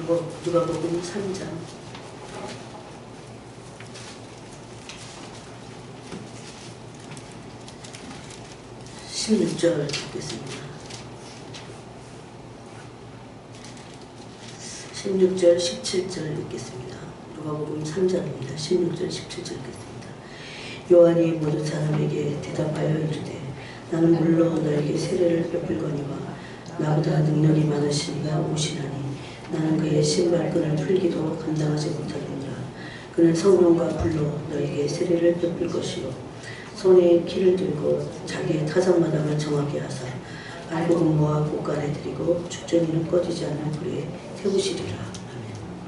누가복음 3장 16절 읽겠습니다. 16절, 17절 읽겠습니다. 누가복음 3장입니다. 16절, 17절 읽겠습니다. 요한이 모든 사람에게 대답하여 이르되 나는 물로 너에게 세례를 베풀거니와 나보다 능력이 많으신 이가 오시나니 나는 그의 신발끈을 풀기도 감당하지 못하느니라. 그는 성령과 불로 너에게 세례를 베풀 것이요 손에 키를 들고 자기의 타작마당을 정하게 하사 알곡은 모아 곳간에 들이고 죽전이는 꺼지지 않는 불에 태우시리라.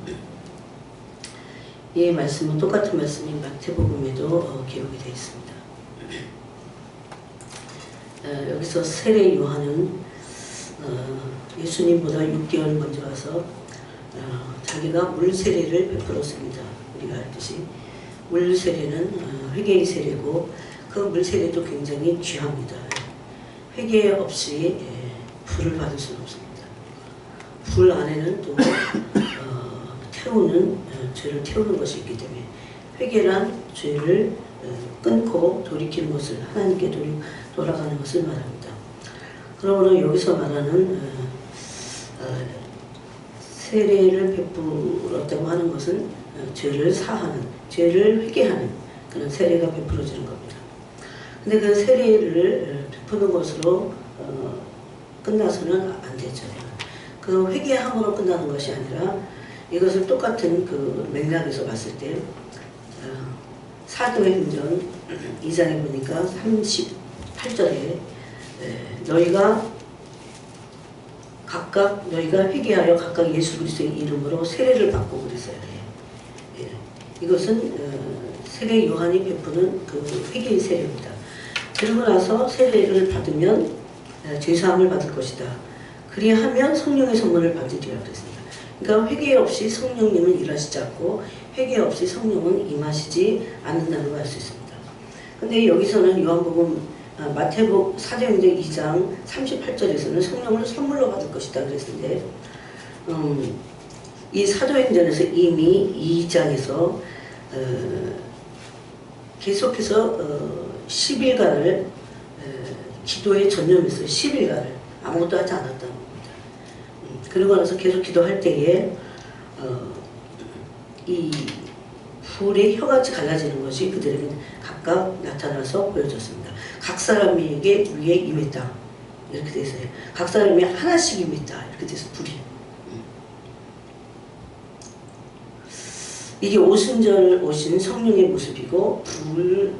아멘. 이 말씀은 똑같은 말씀이 마태복음에도 기록이 되어 있습니다. 여기서 세례 요한은 예수님보다 6개월 먼저 와서 자기가 물 세례를 베풀었습니다. 우리가 알듯이 물 세례는 회개의 세례고 그 물 세례도 굉장히 귀합니다. 회개 없이 불을 받을 수는 없습니다. 불 안에는 또 죄를 태우는 것이 있기 때문에 회개란 죄를 끊고 돌이키는 것을 하나님께 돌아가는 것을 말합니다. 그러므로 여기서 말하는 세례를 베풀었다고 하는 것은 죄를 사하는, 죄를 회개하는 그런 세례가 베풀어지는 겁니다. 근데 그 세례를 베푸는 것으로 끝나서는 안 되죠. 그 회개함으로 끝나는 것이 아니라 이것을 똑같은 그 맥락에서 봤을 때 사도행전 2장에 보니까 38절에 너희가 회개하여 각각 예수 그리스도의 이름으로 세례를 받고 그랬어요. 이것은 세례 요한이 베푸는 그 회개의 세례입니다. 그러고 나서 세례를 받으면 죄사함을 받을 것이다. 그리하면 성령의 선물을 받으리라 그랬습니다. 그러니까 회개 없이 성령님은 일하시지 않고 회개 없이 성령은 임하시지 않는다는 걸 알 수 있습니다. 근데 여기서는 요한복음 사도행전 2장 38절에서는 성령을 선물로 받을 것이다 그랬는데 이 사도행전에서 이미 2장에서 계속해서 10일간을 기도에 전념했어요. 10일간을 아무것도 하지 않았다는 겁니다. 그러고 나서 계속 기도할 때에 이 불의 혀같이 갈라지는 것이 그들에게 각각 나타나서 보여졌습니다. 각 사람에게 위에 임했다. 이렇게 돼 있어요. 각 사람이 하나씩 임했다. 이렇게 돼서 불이. 이게 오순절 오신 성령의 모습이고 불의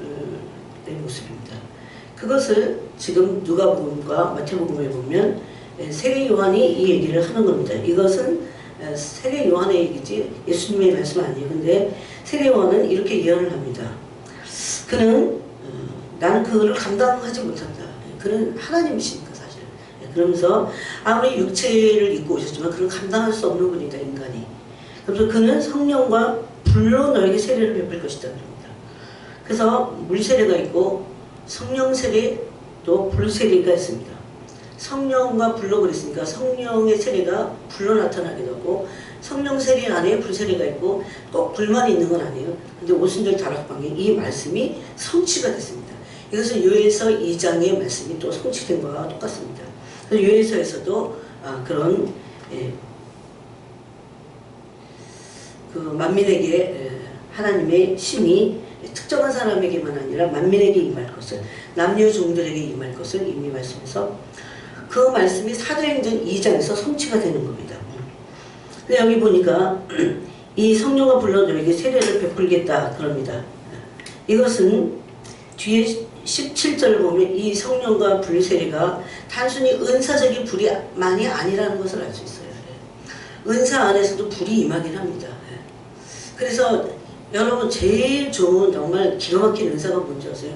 모습입니다. 그것을 지금 누가복음과 마태복음에 보면 세례 요한이 이 얘기를 하는 겁니다. 이것은 세례 요한의 얘기지 예수님의 말씀 아니에요. 근데 세례 요한은 이렇게 예언을 합니다. 그는 나는 그거를 감당하지 못한다. 그는 하나님이시니까 사실. 그러면서 아무리 육체를 입고 오셨지만 그는 감당할 수 없는 분이다, 인간이. 그래서 그는 성령과 불로 너에게 세례를 베풀 것이다 그럽니다. 그래서 물 세례가 있고 성령 세례 또 불 세례가 있습니다. 성령과 불로 그랬으니까 성령의 세례가 불로 나타나기도 하고 성령 세례 안에 불 세례가 있고 꼭 불만 있는 건 아니에요. 근데 오순절 다락방에 이 말씀이 성취가 됐습니다. 이것은 요엘서 2장의 말씀이 또 성취된 거와 똑같습니다. 그래서 요엘서에서도 그런 그 만민에게 하나님의 심이 특정한 사람에게만 아니라 만민에게 임할 것을, 남녀 종들에게 임할 것을 이미 말씀해서 그 말씀이 사도행전 2장에서 성취가 되는 겁니다. 근데 여기 보니까 이 성령과 불로 너에게 세례를 베풀겠다 그럽니다. 이것은 뒤에 17절을 보면 이 성령과 불 세례가 단순히 은사적인 불이만이 아니라는 것을 알 수 있어요. 은사 안에서도 불이 임하긴 합니다. 그래서 여러분 제일 좋은 정말 기가 막힌 은사가 뭔지 아세요?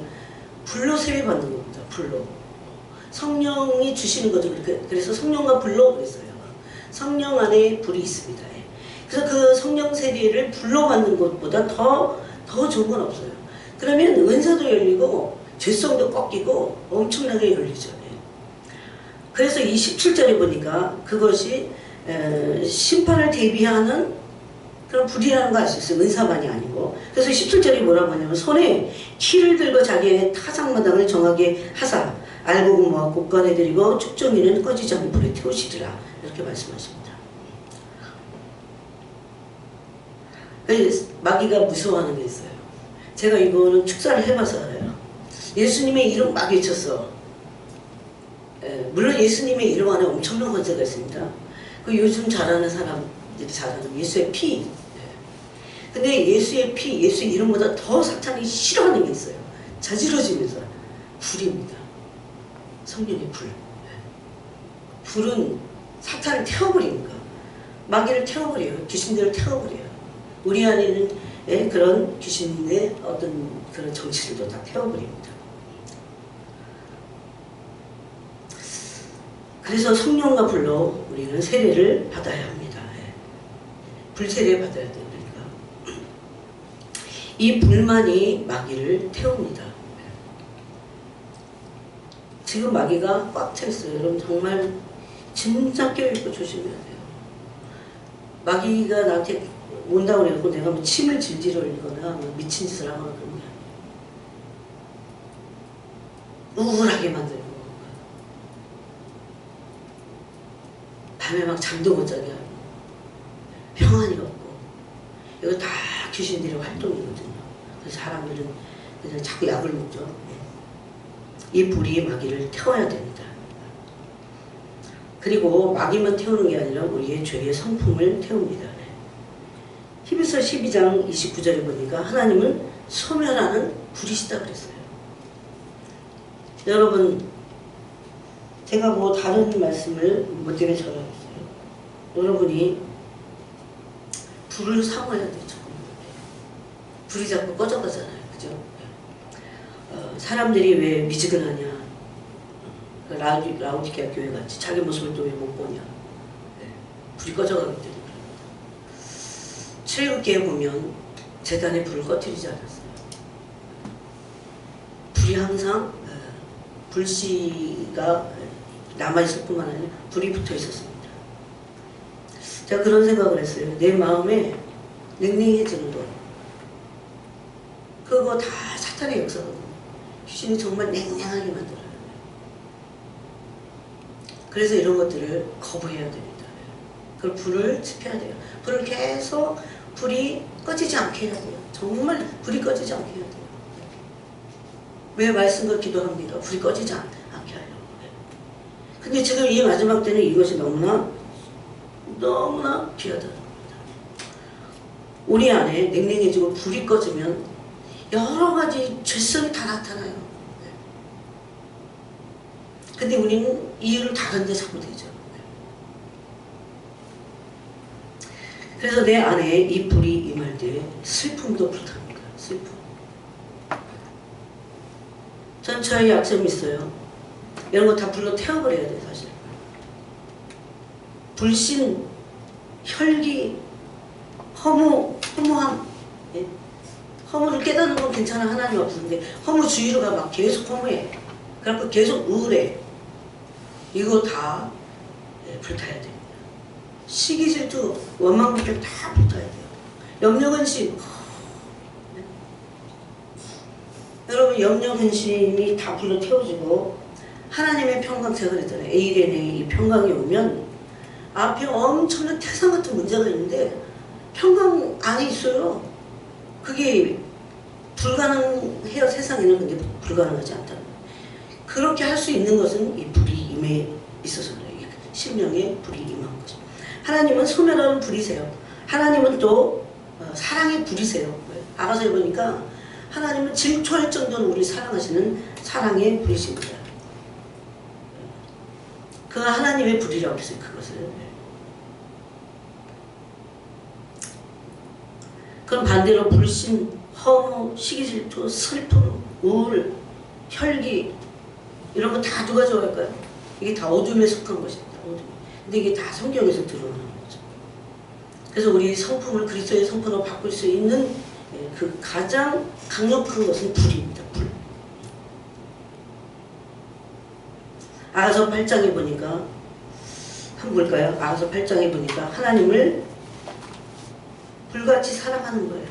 불로 세례 받는 겁니다. 불로. 성령이 주시는 거죠. 그래서 성령과 불로 그랬어요. 성령 안에 불이 있습니다. 그래서 그 성령 세례를 불로 받는 것보다 더 좋은 건 없어요. 그러면 은사도 열리고 죄성도 꺾이고 엄청나게 열리죠. 그래서 이 17절에 보니까 그것이 심판을 대비하는 그런 불이라는 거 알 수 있어요. 은사만이 아니고. 그래서 17절이 뭐라고 하냐면 손에 키를 들고 자기의 타작마당을 정하게 하사 알곡은 모아 곳간에 들이고 축정이는 꺼지지 않는 불에 태우시리라. 이렇게 말씀하십니다. 마귀가 무서워하는 게 있어요. 제가 이거는 축사를 해봐서 알아요. 예수님의 이름 막 외쳤어. 물론 예수님의 이름 안에 엄청난 권세가 있습니다. 그 요즘 잘하는 사람들이 잘하는 예수의 피. 근데 예수의 피, 예수의 이름보다 더 사탄이 싫어하는 게 있어요. 자지러지면서 불입니다. 성령의 불. 불은 사탄을 태워버리니까 마귀를 태워버려요. 귀신들을 태워버려요. 우리 안에는 그런 귀신의 어떤 그런 정치들도 다 태워버립니다. 그래서 성령과 불로 우리는 세례를 받아야 합니다. 불세례 받아야 돼요. 그러니까 이 불만이 마귀를 태웁니다. 지금 마귀가 꽉 차 있어요. 여러분 정말 진짜 껴있고 조심해야 돼요. 마귀가 나한테 온다고 그래갖고 내가 뭐 침을 질질 흘리거나 뭐 미친 짓을 하거나 그런 게 아니에요. 우울하게 만들고 밤에 막 잠도 못 자게 하고 평안이 없고 이거 다 귀신들의 활동이거든요. 그래서 사람들은 그냥 자꾸 약을 먹죠. 이 불이 마귀를 태워야 됩니다. 그리고 마귀만 태우는 게 아니라 우리의 죄의 성품을 태웁니다. 히브리서 12장 29절에 보니까 하나님은 소멸하는 불이시다 그랬어요. 여러분 제가 뭐 다른 말씀을 뭐 때문에 전하겠어요. 여러분이 불을 사모해야 되죠. 불이 자꾸 꺼져가잖아요. 그죠? 사람들이 왜 미지근하냐. 라우디게아 교회 같이 자기 모습을 또 왜 못 보냐. 불이 꺼져가기 때문에. 출애굽기에 보면 제단에 불을 꺼뜨리지 않았어요. 불이 항상 불씨가 남아있을 뿐만 아니라 불이 붙어 있었습니다. 제가 그런 생각을 했어요. 내 마음에 냉랭해지는 거. 그거 다 사탄의 역사거든요. 귀신이 정말 냉랭하게 만들어요. 그래서 이런 것들을 거부해야 됩니다. 그걸 불을 지펴야 돼요. 불을 계속 불이 꺼지지 않게 해야 돼요. 정말 불이 꺼지지 않게 해야 돼요. 왜 말씀과 기도합니까? 불이 꺼지지 않게 하려고. 근데 지금 이 마지막 때는 이것이 너무나 귀하다는 겁니다. 우리 안에 냉랭해지고 불이 꺼지면 여러 가지 죄성이 다 나타나요. 근데 우리는 이유를 다른 데 찾고 되죠. 그래서 내 안에 이 불이 임할 때 슬픔도 불탑니다. 슬픔. 전 저의 약점이 있어요. 이런 거 다 불로 태워버려야 돼요, 사실. 불신, 혈기, 허무함. 예? 허무를 깨닫는 건 괜찮아. 하나님 없는데 허무주의로 가 막 계속 허무해. 그래갖고 계속 우울해. 이거 다 불타야 됩니다. 시기 질투, 원망 불평 다 불타야 돼요. 염려 근심. 네? 여러분 염려 근심이 다 불로 태워지고 하나님의 평강, 제가 그랬잖아요. ALNA 이 평강이 오면 앞에 엄청난 태산 같은 문제가 있는데 평강 안에 있어요. 그게 불가능해요. 세상에는. 근데 불가능하지 않다. 그렇게 할 수 있는 것은 이 불이 임해 있어서 그래요. 심령에 불이 임한 거죠. 하나님은 소멸하는 불이세요. 하나님은 또 사랑의 불이세요. 아가서에 보니까 하나님은 질투할 정도로 우리 사랑하시는 사랑의 불이십니다. 그 하나님의 불이라고 했어요. 그것을. 그럼 반대로 불신, 허무, 시기질투, 슬픔, 우울, 혈기 이런 거 다 누가 좋아할까요? 이게 다 어둠에 속한 것입니다. 어둠. 근데 이게 다 성경에서 드러나는 거죠. 그래서 우리 성품을 그리스도의 성품으로 바꿀 수 있는 그 가장 강력한 것은 불입니다. 불. 아가서 8장에 보니까 한번 볼까요? 아가서 8장에 보니까 하나님을 불같이 사랑하는 거예요.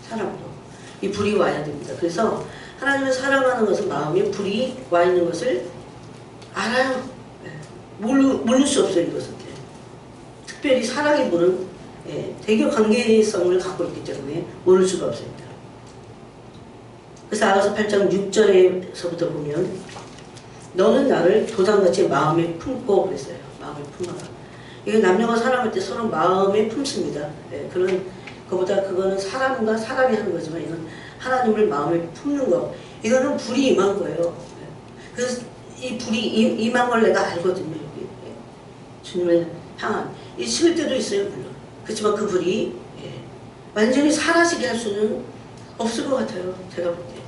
사랑으로. 이 불이 와야 됩니다. 그래서 하나님을 사랑하는 것은 마음에 불이 와 있는 것을 알아요. 모를 수 없어요. 이것은. 특별히 사랑의 불은 대교 관계성을 갖고 있기 때문에 모를 수가 없습니다. 그래서 아가서 8장 6절에서부터 보면 너는 나를 도장같이 마음에 품고 그랬어요. 마음에 품어라. 이게 남녀가 사랑할 때 서로 마음에 품습니다. 그런 그보다 그거는 사람과 사람이 하는 거지만 이건 하나님을 마음에 품는 거. 이거는 불이 임한 거예요. 그래서 이 불이 임한 걸 내가 알거든요. 여기. 주님을 향한. 이 식을 때도 있어요, 물론. 그렇지만 그 불이 완전히 사라지게 할 수는 없을 것 같아요. 제가 볼 때.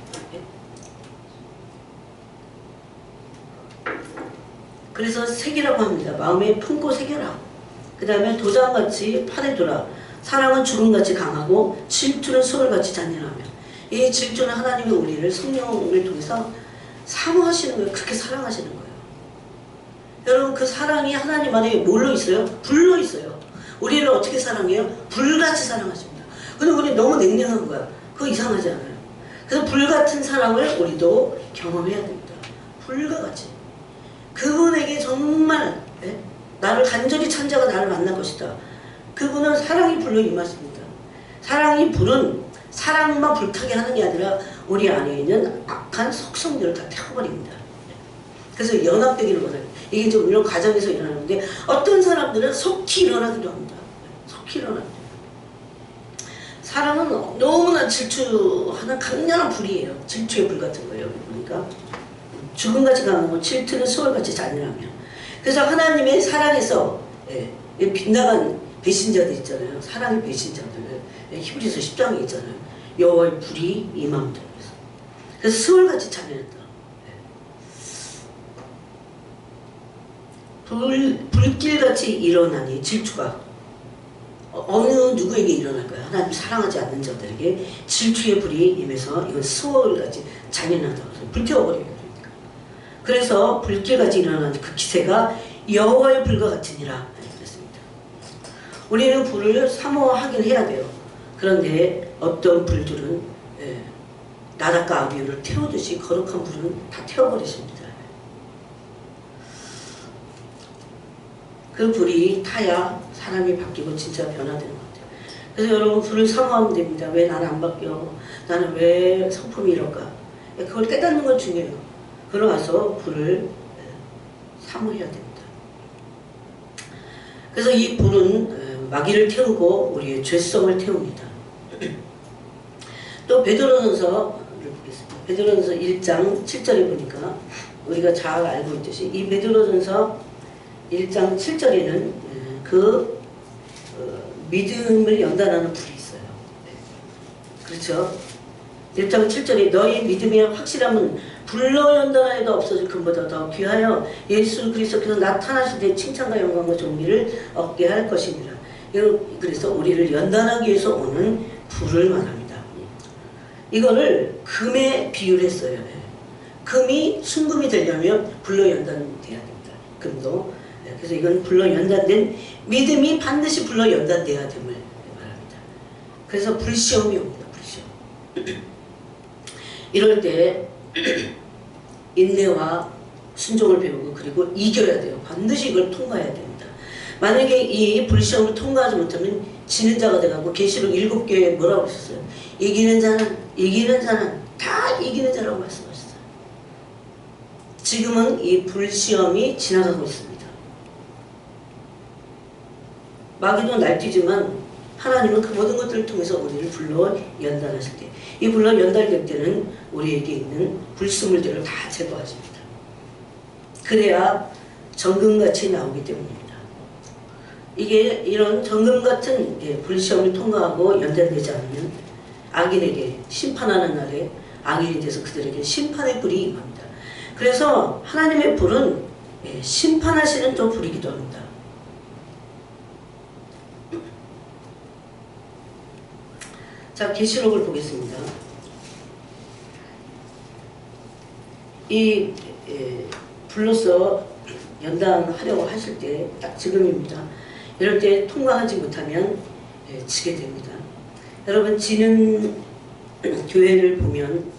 그래서 새기라고 합니다. 마음에 품고 새겨라. 그 다음에 도장같이 팔에 두라. 사랑은 주름같이 강하고 질투는 소울같이 잔인하며. 이 질투는 하나님이 우리를 성령을 통해서 사모하시는 거예요. 그렇게 사랑하시는 거예요. 여러분 그 사랑이 하나님 안에 뭘로 있어요? 불로 있어요. 우리를 어떻게 사랑해요? 불같이 사랑하십니다. 근데 우리 너무 냉랭한 거야. 그거 이상하지 않아요? 그래서 불같은 사랑을 우리도 경험해야 됩니다. 불과 같이. 그분에게 정말 나를 간절히 찬 자가 나를 만날 것이다. 그분은 사랑이 불로 임하십니다. 사랑이 불은 사랑만 불타게 하는 게 아니라 우리 안에 있는 악한 속성들을 다 태워버립니다. 그래서 연합되기를 원해요. 이게 좀 이런 과정에서 일어나는데 어떤 사람들은 속히 일어나기도 합니다. 속히 일어납니다. 사랑은 너무나 질투하는 강렬한 불이에요. 질투의 불 같은 거예요. 보니까 죽음같이 강하고 질투는 소울같이 잔인하며. 그래서 하나님의 사랑에서 빗나간 배신자들 있잖아요. 사랑의 배신자들. 히브리서 10장에 있잖아요. 여호와의 불이 임함다. 그래서 소울같이 잔인했다. 불길같이 일어나니 질투가 어느 누구에게 일어날까요? 하나님 사랑하지 않는 자들에게 질투의 불이 임해서 이건 수월같이 잔인하다고 불태워버려요. 그래서 불길같이 일어나는 그 기세가 여호와의 불과 같으니라 그랬습니다. 우리는 불을 사모하긴 해야 돼요. 그런데 어떤 불들은 나닷과 아비유를 태우듯이 거룩한 불은 다 태워버리십니다. 그 불이 타야 사람이 바뀌고 진짜 변화되는 것 같아요. 그래서 여러분 불을 사모하면 됩니다. 왜 나는 안 바뀌어? 나는 왜 성품이 이럴까? 그걸 깨닫는 건 중요해요. 그러고서 불을 사모해야 됩니다. 그래서 이 불은 마귀를 태우고 우리의 죄성을 태웁니다. 또 베드로전서를 보겠습니다. 베드로전서 1장 7절에 보니까 우리가 잘 알고 있듯이 이 베드로전서 1장 7절에는 그 믿음을 연단하는 불이 있어요. 그렇죠? 1장 7절에 너희 믿음의 확실함은 불로 연단하여도 없어질 금보다 더 귀하여 예수 그리스도께서 나타나실 때 칭찬과 영광과 존귀를 얻게 할 것입니다. 그래서 우리를 연단하기 위해서 오는 불을 말합니다. 이거를 금에 비유를 했어요. 금이 순금이 되려면 불로 연단돼야 됩니다. 금도. 그래서 이건 불로 연단된 믿음이 반드시 불로 연단돼야 됨을 말합니다. 그래서 불시험이 옵니다. 불시험. 이럴 때 인내와 순종을 배우고 그리고 이겨야 돼요. 반드시 이걸 통과해야 됩니다. 만약에 이 불시험을 통과하지 못하면 지는 자가 돼가고 계시록 7개에 뭐라고 하셨어요? 이기는 자는 다 이기는 자라고 말씀하셨어요. 지금은 이 불시험이 지나가고 있습니다. 마귀도 날뛰지만 하나님은 그 모든 것들을 통해서 우리를 불러 연단하실 때, 이 불러 연단될 때는 우리에게 있는 불순물들을 다 제거하십니다. 그래야 정금같이 나오기 때문입니다. 이게 이런 정금같은 불시험을 통과하고 연단되지 않으면 악인에게 심판하는 날에 악인이 돼서 그들에게 심판의 불이 임합니다. 그래서 하나님의 불은 심판하시는 또 불이기도 합니다. 자, 계시록을 보겠습니다. 이 불로서 연단하려고 하실 때 딱 지금입니다. 이럴 때 통과하지 못하면 지게 됩니다. 여러분, 지는 교회를 보면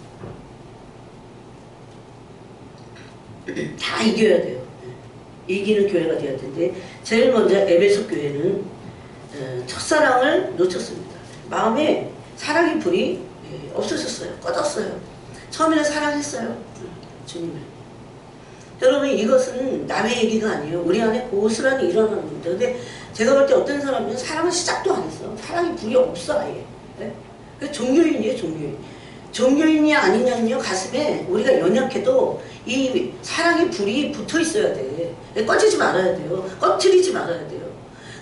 다 이겨야 돼요. 이기는 교회가 되어야 되는데, 제일 먼저 에베소 교회는 첫사랑을 놓쳤습니다. 마음에 사랑의 불이 없어졌어요. 꺼졌어요. 처음에는 사랑했어요, 주님을. 여러분, 이것은 남의 얘기가 아니에요. 우리 안에 고스란히 일어나는 겁니다. 근데 제가 볼 때 어떤 사람은 사랑을 시작도 안 했어. 사랑의 불이 없어, 아예. 네? 종교인이에요, 종교인. 종교인이 아니냐면요, 가슴에 우리가 연약해도 이 사랑의 불이 붙어 있어야 돼. 꺼지지 말아야 돼요. 꺼트리지 말아야 돼요.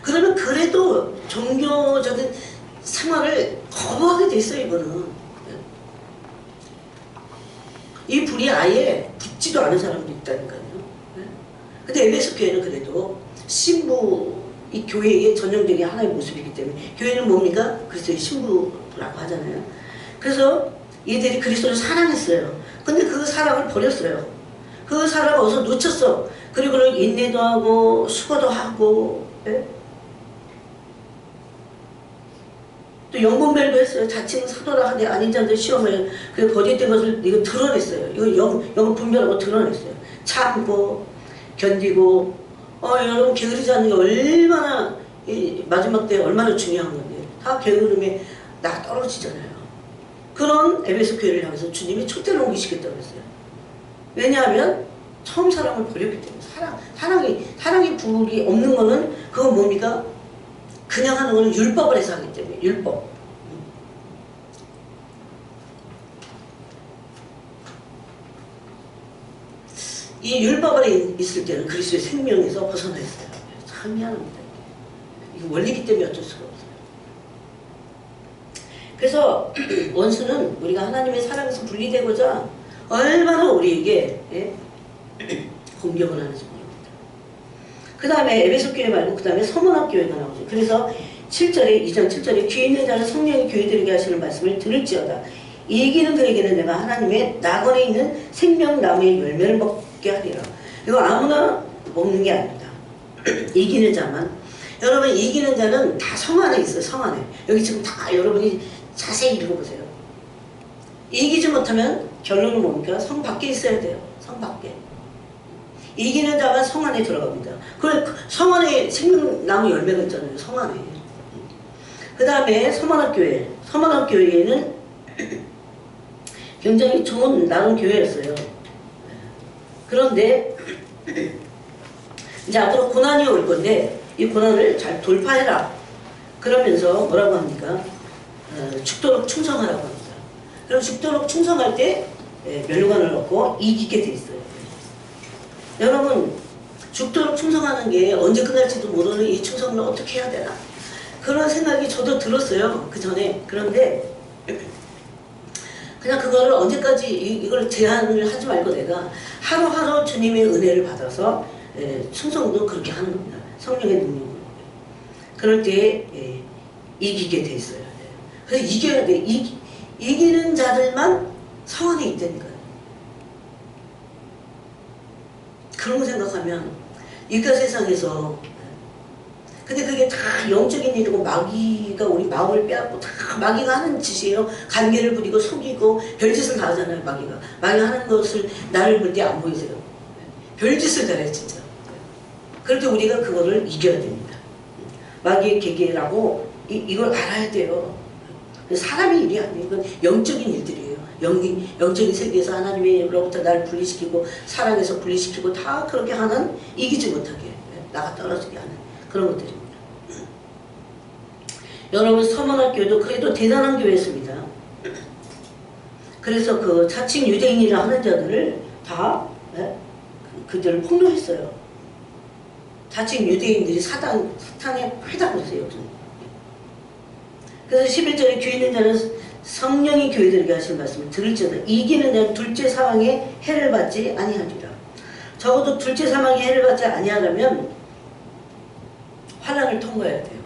그러면 그래도 종교적인 생활을 거부하게 돼 있어요, 이거는. 이 불이 아예 붙지도 않은 사람도 있다니까요. 근데 에베소 교회는 그래도 신부, 이 교회의 전형적인 하나의 모습이기 때문에, 교회는 뭡니까? 그리스도의 신부라고 하잖아요. 그래서 이들이 그리스도를 사랑했어요. 근데 그 사랑을 버렸어요. 그 사랑을 어디서 놓쳤어. 그리고 인내도 하고 수고도 하고, 예? 또 영분별도 했어요. 자칭 사도라 하되 아닌 자들 시험을, 그 거짓된 것을 이거 드러냈어요. 이거 영 분별하고 드러냈어요. 참고 견디고. 여러분, 게으르지 않는 게 얼마나 마지막 때 얼마나 중요한 건데, 다 게으름에 나 떨어지잖아요. 그런 에베소 교회를 향해서 주님이 촛대를 옮기시겠다고 했어요. 왜냐하면 처음 사랑을 버렸기 때문에. 사랑이 불이 없는 거는 그건 뭡니까? 그냥 하는 거는 율법을 해서 하기 때문에. 율법. 이 율법 안에 있을 때는 그리스도의 생명에서 벗어나 있어요. 참 미안합니다. 이게 원리기 때문에 어쩔 수가 없어요. 그래서 원수는 우리가 하나님의 사랑에서 분리되고자 얼마나 우리에게 공격을 하는지 모릅니다. 그 다음에 에베소 교회 말고 그 다음에 서문학 교회가 나오죠. 그래서 7절에 2장 7절에 귀 있는 자는 성령이 교회들에게 하시는 말씀을 들을지어다. 이기는 그에게는 내가 하나님의 낙원에 있는 생명나무의 열매를 먹게 하리라. 이거 아무나 먹는 게 아닙니다. 이기는 자만. 여러분, 이기는 자는 다 성 안에 있어요. 성 안에. 여기 지금 다 여러분이 자세히 읽어보세요. 이기지 못하면 결론은 뭡니까? 성 밖에 있어야 돼요. 성 밖에. 이기는 자가 성 안에 들어갑니다. 성 안에 생명나무 열매가 있잖아요. 성 안에. 그 다음에 서문학교회. 서문학교회는 굉장히 좋은 나은 교회였어요. 그런데 이제 앞으로 고난이 올 건데 이 고난을 잘 돌파해라. 그러면서 뭐라고 합니까? 죽도록 충성하라고 합니다. 그럼 죽도록 충성할 때 멸류관을 얻고 이기게 돼 있어요. 여러분, 죽도록 충성하는 게 언제 끝날지도 모르는 이 충성을 어떻게 해야 되나, 그런 생각이 저도 들었어요, 그 전에. 그런데 그냥 그거를 언제까지 이걸 제한을 하지 말고 내가 하루하루 주님의 은혜를 받아서 충성도 그렇게 하는 겁니다. 성령의 능력으로. 그럴 때 이기게 돼 있어요. 그래서 이겨야 돼. 이기는 자들만 성 안에 있다니까요. 그런 거 생각하면 이까 세상에서, 근데 그게 다 영적인 일이고 마귀가 우리 마음을 빼앗고 다 마귀가 하는 짓이에요. 관계를 부리고 속이고 별짓을 다 하잖아요. 마귀가 하는 것을 나를 볼 때 안 보이세요? 별짓을 다 해 진짜. 그럴 때 우리가 그거를 이겨야 됩니다. 마귀의 계계라고 이걸 알아야 돼요. 사람의 일이 아니에요. 이건 영적인 일들이에요. 영적인 세계에서 하나님으로부터 나를 분리시키고 사랑에서 분리시키고 다 그렇게 하는, 이기지 못하게 나가 떨어지게 하는 그런 것들입니다. 여러분, 서문학교도 그래도 대단한 교회였습니다. 그래서 그 자칭 유대인이라 하는 자들을 다 그들을 폭로했어요. 자칭 유대인들이 사탄의 회다고 했어요. 그래서 11절에 귀 있는 자는 성령이 교회들에게 하신 말씀을 들을지어다. 이기는 자는 둘째 사망의 해를 받지 아니하리라. 적어도 둘째 사망의 해를 받지 아니하려면 환난을 통과해야 돼요.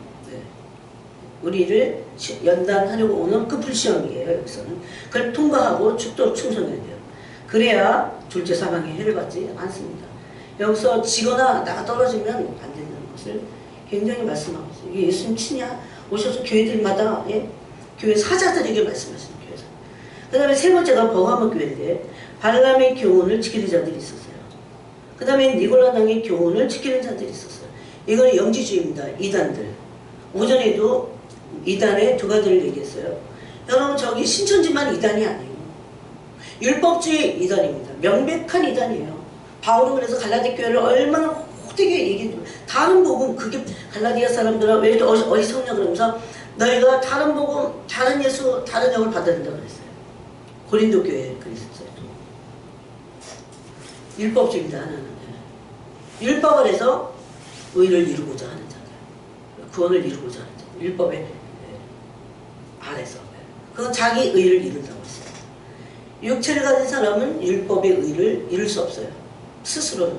우리를 연단하려고 오는 그 불시험이에요. 여기서는 그걸 통과하고 죽도록 충성해야 돼요. 그래야 둘째 사망의 해를 받지 않습니다. 여기서 지거나 나가 떨어지면 안 된다는 것을 굉장히 말씀하고 있어요. 이게 예수님 치냐? 오셔서 교회들마다 교회 사자들에게 말씀하시는 교회사. 그 다음에 세 번째가 버가모 교회인데 발람의 교훈을 지키는 자들이 있었어요. 그 다음에 니골라당의 교훈을 지키는 자들이 있었어요. 이건 영지주의입니다. 이단들. 오전에도 이단의 두 가지를 얘기했어요. 여러분 저기 신천지만 이단이 아니에요. 율법주의 이단입니다. 명백한 이단이에요. 바울은 그래서 갈라디 교회를 얼마나 호되게 얘기해줘요. 다른 복음 그게 갈라디아 사람들아 왜 어디 성령 그러면서 너희가 다른 복음 다른 예수 다른 영을 받아야 된다고 그랬어요. 고린도 교회에 그랬었어요. 율법주의입니다. 하나는 율법 아래서 의를 이루고자 하는 자들, 구원을 이루고자 하는 자들, 율법의 아래서 그건 자기 의를 이룬다고 했어요. 육체를 가진 사람은 율법의 의를 이룰 수 없어요. 스스로는.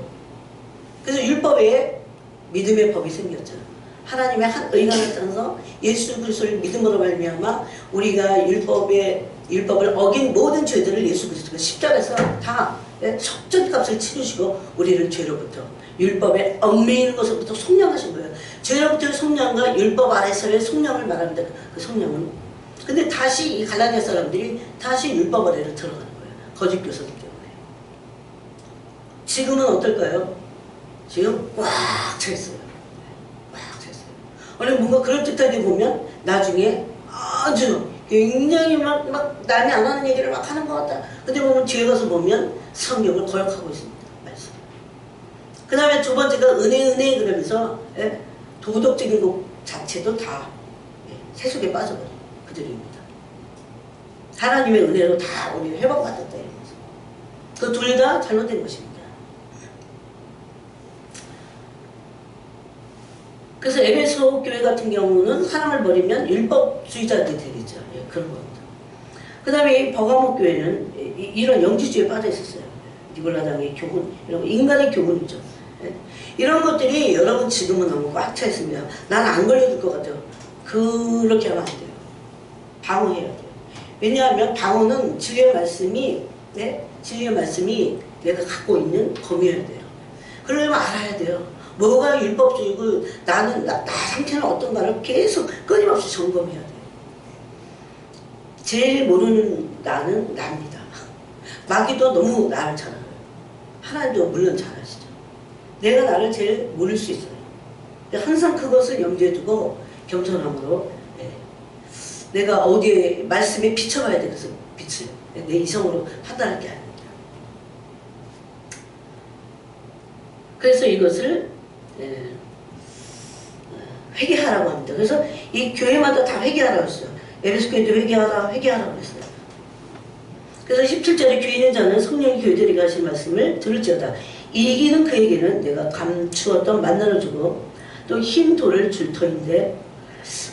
그래서 율법에 믿음의 법이 생겼잖아요. 하나님의 한 의가 나타나서 예수 그리스도를 믿음으로 말미암아 우리가 율법을 어긴 모든 죄들을 예수 그리스도가 십자가에서 다 속전값을 치르시고 우리를 죄로부터 율법에 얽매이는 것으로부터 속량하신 거예요. 죄로부터의 속량과 율법 아래서의 속량을 말합니다. 그 속량은. 근데 다시 이 갈라디아 사람들이 다시 율법 아래로 들어가는 거예요. 거짓 교사들 때문에. 지금은 어떨까요? 지금 꽉 차 있어요. 꽉 차 있어요. 아니 뭔가 그럴듯하게 보면 나중에 아주 굉장히 막 남이 안 하는 얘기를 막 하는 것 같다. 근데 보면 뒤에 가서 보면 성경을 거역하고 있습니다. 말씀. 그 다음에 두 번째가 은혜 그러면서 도덕적인 것 자체도 다 세속에 빠져버려요. 그들입니다. 하나님의 은혜로 다 우리가 회복받았다 이러면서. 그 둘 다 잘못된 것입니다. 그래서 에베소 교회 같은 경우는 사람을 버리면 율법주의자들이 되겠죠. 그런 겁니다. 그 다음에 이 버가모 교회는 이런 영지주의에 빠져 있었어요. 니골라당의 교훈, 이런 거, 인간의 교훈이죠. 이런 것들이 여러분 지금은 너무 꽉 차 있습니다. 난 안 걸려들 것 같아요. 그렇게 하면 안 돼요. 방어해야 돼요. 왜냐하면 방어는 진리의 말씀이 내가 갖고 있는 범위여야 돼요. 그러려면 알아야 돼요. 뭐가 율법주의고 나는 나 상태는 어떤가를 계속 끊임없이 점검해야 돼요. 제일 모르는 나는 납니다. 마귀도 너무 나를 잘 알아요. 하나님도 물론 잘 아시죠. 내가 나를 제일 모를 수 있어요. 항상 그것을 염두에 두고 겸손함으로 내가 어디에 말씀에 비춰봐야 돼. 그래서 빛을 내 이성으로 판단할 게 아닙니다. 그래서 이것을 회개하라고 합니다. 그래서 이 교회마다 다 회개하라고 했어요. 에베소 교회도 회개하라고 했어요. 그래서 17절에 교회 있는 자는 성령이 교회들에게 하신 말씀을 들을지어다. 이기는 그에게는 내가 감추었던 만나를 주고 또 흰 돌을 줄 터인데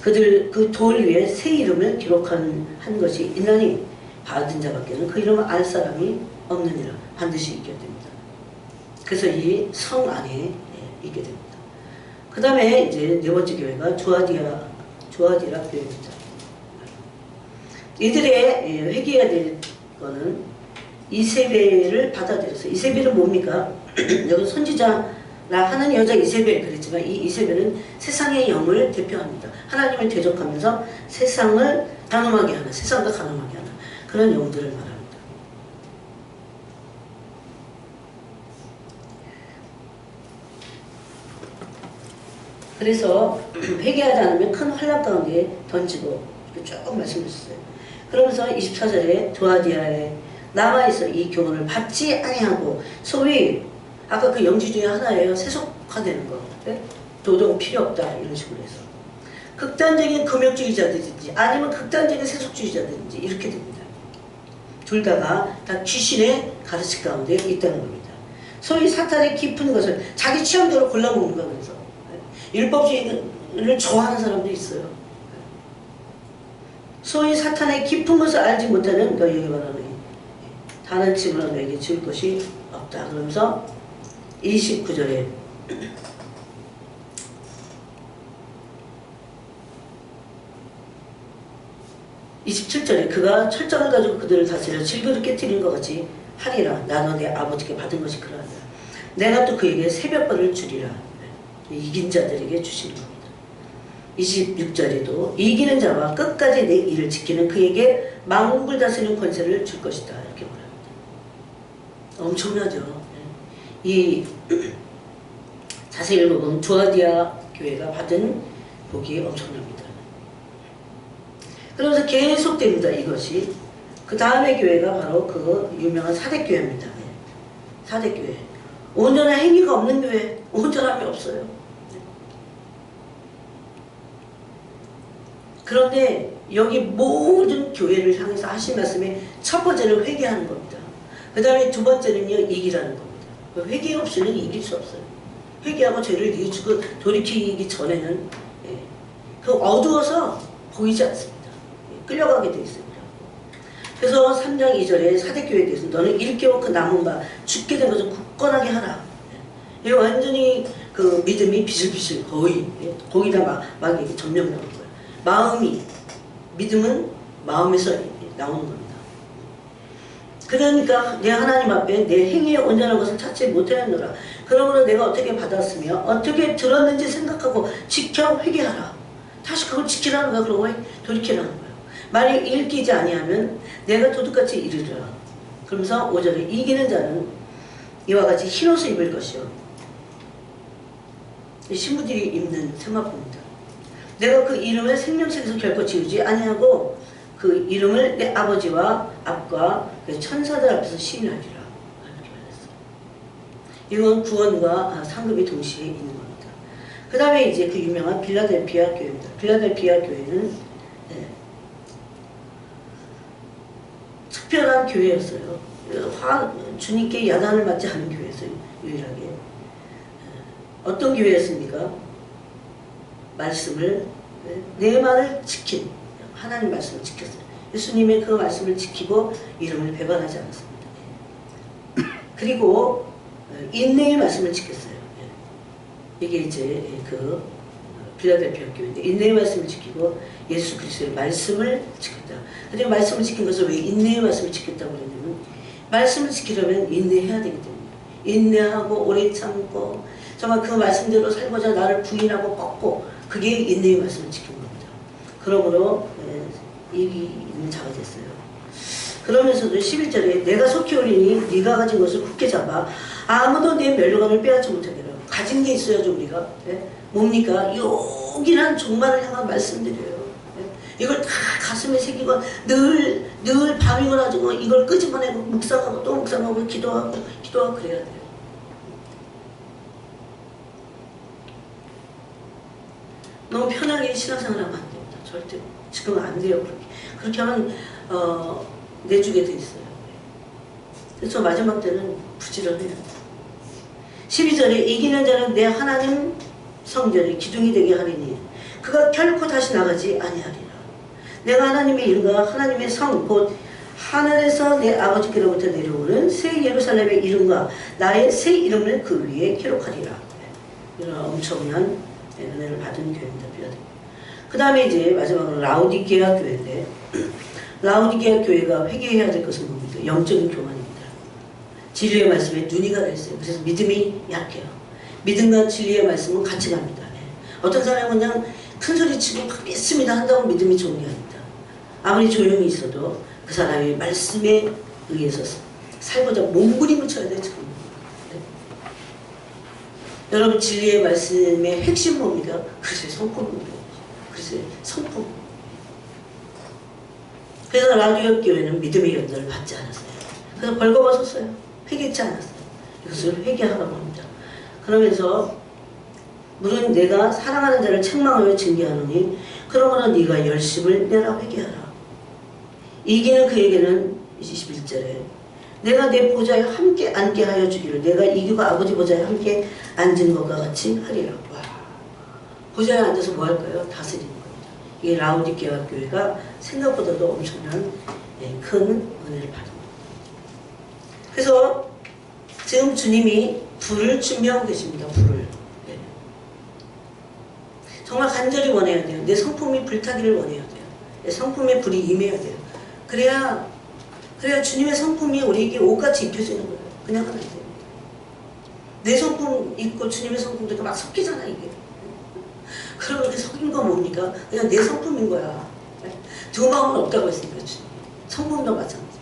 그들 그 돌 위에 새 이름을 기록한 것이 있나니 받은 자밖에는 그 이름을 알 사람이 없느니라. 반드시 있게 됩니다. 그래서 이 성 안에 있게 됩니다. 그 다음에 이제 네 번째 교회가 조아디라 교회입니다. 이들의 회개해야 될 거는 이세벨을 받아들였어요. 이세벨은 뭡니까? 여기 선지자라 하는 여자 이세벨 그랬지만 이 이세벨은 세상의 영을 대표합니다. 하나님을 대적하면서 세상을 가늠하게 하는, 세상과 가늠하게 하는 그런 영들을 말합니다. 그래서 회개하지 않으면 큰 환난 가운데 던지고 쭉 말씀하셨어요. 그러면서 24절에 조아디아에 남아있어 이 교훈을 받지 아니하고 소위 아까 그 영지주의 하나예요. 세속화되는 거. 네? 도덕은 필요 없다 이런 식으로 해서 극단적인 금욕주의자들인지 아니면 극단적인 세속주의자들인지 이렇게 됩니다. 둘 다가 다 귀신의 가르침 가운데 있다는 겁니다. 소위 사탄의 깊은 것을 자기 취향대로 골라먹는 거. 그래서 율법주의를 좋아하는 사람도 있어요. 소위 사탄의 깊은 것을 알지 못하는 여기 말하는 다른 짐으로 너에게 줄 것이 없다. 그러면서 29절에 27절에 그가 철장을 가지고 그들을 다스려 질그릇 깨뜨리는 것 같이 하리라. 나는 내 아버지께 받은 것이 그러하다. 내가 또 그에게 새벽벌을 주리라. 이긴 자들에게 주시는 겁니다. 26절에도 이기는 자와 끝까지 내 일을 지키는 그에게 만국을 다스리는 권세를 줄 것이다. 이렇게 말합니다. 엄청나죠. 이 자세히 읽어보면 두아디아 교회가 받은 복이 엄청납니다. 그러면서 계속됩니다. 이것이. 그 다음에 교회가 바로 그 유명한 사대교회입니다. 사대교회. 온전한 행위가 없는 교회. 온전함이 없어요. 그런데 여기 모든 교회를 향해서 하신 말씀이 첫 번째는 회개하는 겁니다. 그 다음에 두 번째는요, 이기라는 겁니다. 회개 없이는 이길 수 없어요. 회개하고 죄를 뉘우치고 돌이키기 전에는 그 어두워서 보이지 않습니다. 끌려가게 되어 있습니다. 그래서 3장 2절에 사대교회에 대해서 너는 일깨워 그 남은 바 죽게 된 것을 굳건하게 하라. 이 완전히 그 믿음이 비실비실 거의 다 막 이렇게 점령되는 거예요. 마음이, 믿음은 마음에서 나오는 겁니다. 그러니까 내 하나님 앞에 내 행위에 온전한 것을 찾지 못하였노라. 그러므로 내가 어떻게 받았으며 어떻게 들었는지 생각하고 지켜 회개하라. 다시 그걸 지키라는 거야. 그러고 돌이키라는 거예요. 만약 일깨지 아니하면 내가 도둑같이 이르리라. 그러면서 5절에 이기는 자는 이와 같이 흰옷을 입을 것이요. 신부들이 입는 세마포입니다. 내가 그 이름을 생명책에서 결코 지우지 아니하고 그 이름을 내 아버지와 앞과 천사들 앞에서 시인하리라. 이렇게 말했어요. 이건 구원과 상급이 동시에 있는 겁니다. 그 다음에 이제 그 유명한 빌라델피아 교회입니다. 빌라델피아 교회는 특별한 교회였어요. 주님께 야단을 맞지 않은 교회였어요. 유일하게. 어떤 교회였습니까? 말씀을, 내 말을 지킨, 하나님 말씀을 지켰어요. 예수님의 그 말씀을 지키고 이름을 배반하지 않았습니다. 그리고 인내의 말씀을 지켰어요. 이게 이제 그 빌라델피아 교회인데, 인내의 말씀을 지키고 예수 그리스도의 말씀을 지켰다. 근데 말씀을 지킨 것을 왜 인내의 말씀을 지켰다고 그랬냐면, 말씀을 지키려면 인내해야 되기 때문에, 인내하고 오래 참고 정말 그 말씀대로 살고자 나를 부인하고 꺾고, 그게 인내의 말씀을 지킨 겁니다. 그러므로 이기는 자가 됐어요. 그러면서도 11절에 내가 속히 오리니 네가 가진 것을 굳게 잡아 아무도 내 멸류관을 빼앗지 못하게 하라. 가진 게 있어야죠. 우리가. 뭡니까? 요긴한 종말을 향한 말씀들이에요. 이걸 다 가슴에 새기고 늘 밤이고 가지고 이걸 끄집어내고 묵상하고 또 묵상하고 기도하고 그래야 돼요. 너무 편하게 신앙생활하면 안 됩니다. 절대. 지금 안 돼요. 그렇게 하면 내주게 돼 있어요. 그래서 마지막 때는 부지런해요. 12절에 이기는 자는 내 하나님 성전의 기둥이 되게 하리니 그가 결코 다시 나가지 아니하리라. 내가 하나님의 이름과 하나님의 성 곧 하늘에서 내 아버지께로부터 내려오는 새 예루살렘의 이름과 나의 새 이름을 그 위에 기록하리라. 이런 엄청난 은혜를 받은 교회입니다. 그 다음에 이제 마지막으로 라오디게아 교회인데, 라오디게아 교회가 회개해야 될 것은 뭡니까? 영적인 교만입니다. 진리의 말씀에 눈이 가려 있어요. 그래서 믿음이 약해요. 믿음과 진리의 말씀은 같이 갑니다. 어떤 사람은 그냥 큰 소리 치고 믿습니다 한다고 믿음이 좋은 게 아닙니다. 아무리 조용히 있어도 그 사람이 말씀에 의해서 살고자 몸부림을 쳐야 돼요. 지금. 여러분 진리의 말씀의 핵심 뭡니까? 그리스도의 성품입니다. 그리스도의 성품. 그래서 라디오 교회는 믿음의 연단을 받지 않았어요. 그래서 벌거벗었어요. 회개치 않았어요. 이것을 회개하라고 합니다. 그러면서 물론 내가 사랑하는 자를 책망하며 징계하노니 그러므로 네가 열심을 내라 회개하라. 이기는 그에게는 21절에 내가 내 보좌에 함께 앉게 하여 주기를 내가 이기고 아버지 보좌에 함께 앉은 것과 같이 하리라. 와. 보좌에 앉아서 뭐 할까요? 다스리는 겁니다. 이게 라오디게아 교회가 생각보다도 엄청난 큰 은혜를 받은 겁니다. 그래서 지금 주님이 불을 준비하고 계십니다. 불을. 정말 간절히 원해야 돼요. 내 성품이 불타기를 원해야 돼요. 내 성품에 불이 임해야 돼요. 그래야 주님의 성품이 우리에게 옷같이 입혀지는 거예요. 그냥 하면 안 됩니다. 내 성품 있고 주님의 성품도 이렇게 막 섞이잖아 이게. 그럼 이렇게 섞인 거 뭡니까? 그냥 내 성품인 거야. 두 마음은 없다고 했으니까 주님. 성품도 마찬가지.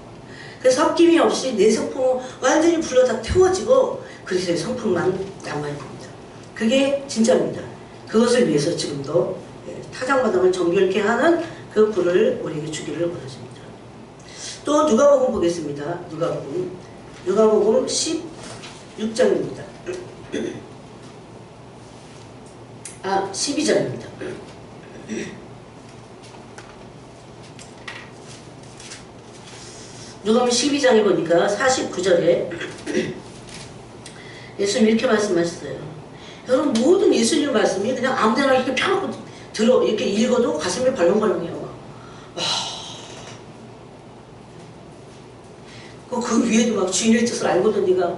그래서 섞임이 없이 내 성품은 완전히 불러 다 태워지고 그리스도의 성품만 남아야 됩니다. 그게 진짜입니다. 그것을 위해서 지금도 타작마당을 정결케 하는 그 불을 우리에게 주기를 원하십니다. 또 누가복음 보겠습니다. 누가복음 16장입니다. 12장입니다. 누가복음 12장에 보니까 49절에 예수님이 이렇게 말씀하셨어요. 여러분 모든 예수님 말씀이 그냥 아무데나 이렇게 펴놓고 이렇게 읽어도 가슴이 벌렁벌렁해요. 그 위에도 막 주인의 뜻을 알고도 네가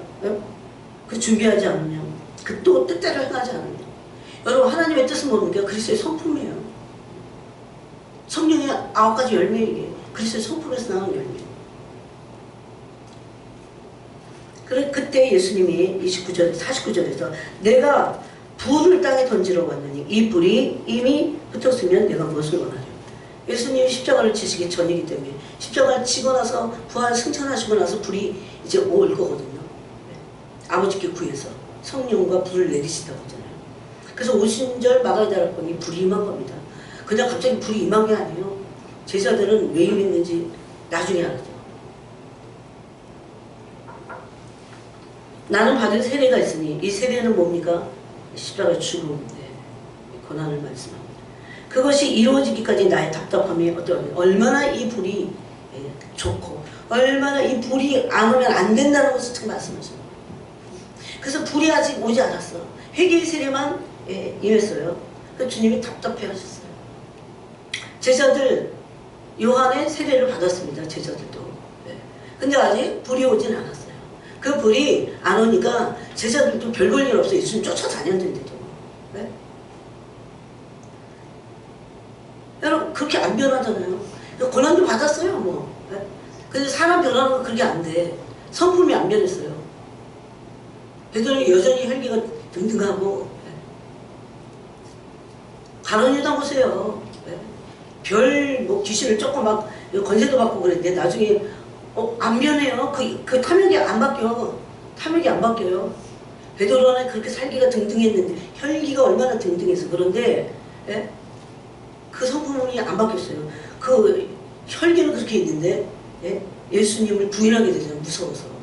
그 준비하지 않느냐, 그 또 뜻대로 행하지 않느냐. 여러분 하나님의 뜻은 뭡니까? 그리스도의 성품이에요. 성령의 9가지 열매, 이게 그리스도의 성품에서 나오는 열매. 그때 예수님이 49절에서 내가 불을 땅에 던지러 왔느니 이 불이 이미 붙었으면 내가 무엇을 원하냐. 예수님이 십자가를 지시기 전이기 때문에 십자가를 지고 나서 부활 승천하시고 나서 불이 이제 올 거거든요. 아버지께 구해서 성령과 불을 내리시다고 하잖아요. 그래서 오순절 마가다락방에 불이 임한 겁니다. 그냥 갑자기 불이 임한 게 아니에요. 제자들은 왜 임했는지 나중에 알았죠. 나는 받은 세례가 있으니 이 세례는 뭡니까? 십자가의 죽음, 고난을 말씀합니다. 그것이 이루어지기까지 나의 답답함이 얼마나 이 불이 좋고 얼마나 이 불이 안 오면 안 된다는 것을 참 말씀하셔요. 그래서 불이 아직 오지 않았어. 회개의 세례만 임했어요. 그 주님이 답답해 하셨어요. 제자들 요한의 세례를 받았습니다. 제자들도. 근데 아직 불이 오진 않았어요. 그 불이 안 오니까 제자들도 별 볼 일 없어요. 예수님 쫓아다녔는데도. 네? 여러분 그렇게 안 변하잖아요. 고난도 받았어요. 뭐. 네? 근데 사람 변하는 건 그렇게 안 돼. 성품이 안 변했어요. 베드로는 여전히 혈기가 등등하고 가론 유다 보세요. 뭐 귀신을 조금 막 권세도 받고 그랬는데 나중에 안 변해요. 그 탐욕이 안 바뀌어. 탐욕이 안 바뀌어요. 베드로는 그렇게 살기가 등등했는데 혈기가 얼마나 등등해서 그런데 그 성품이 안 바뀌었어요. 그 혈기는 그렇게 있는데 예수님을 부인하게 되잖아요. 무서워서.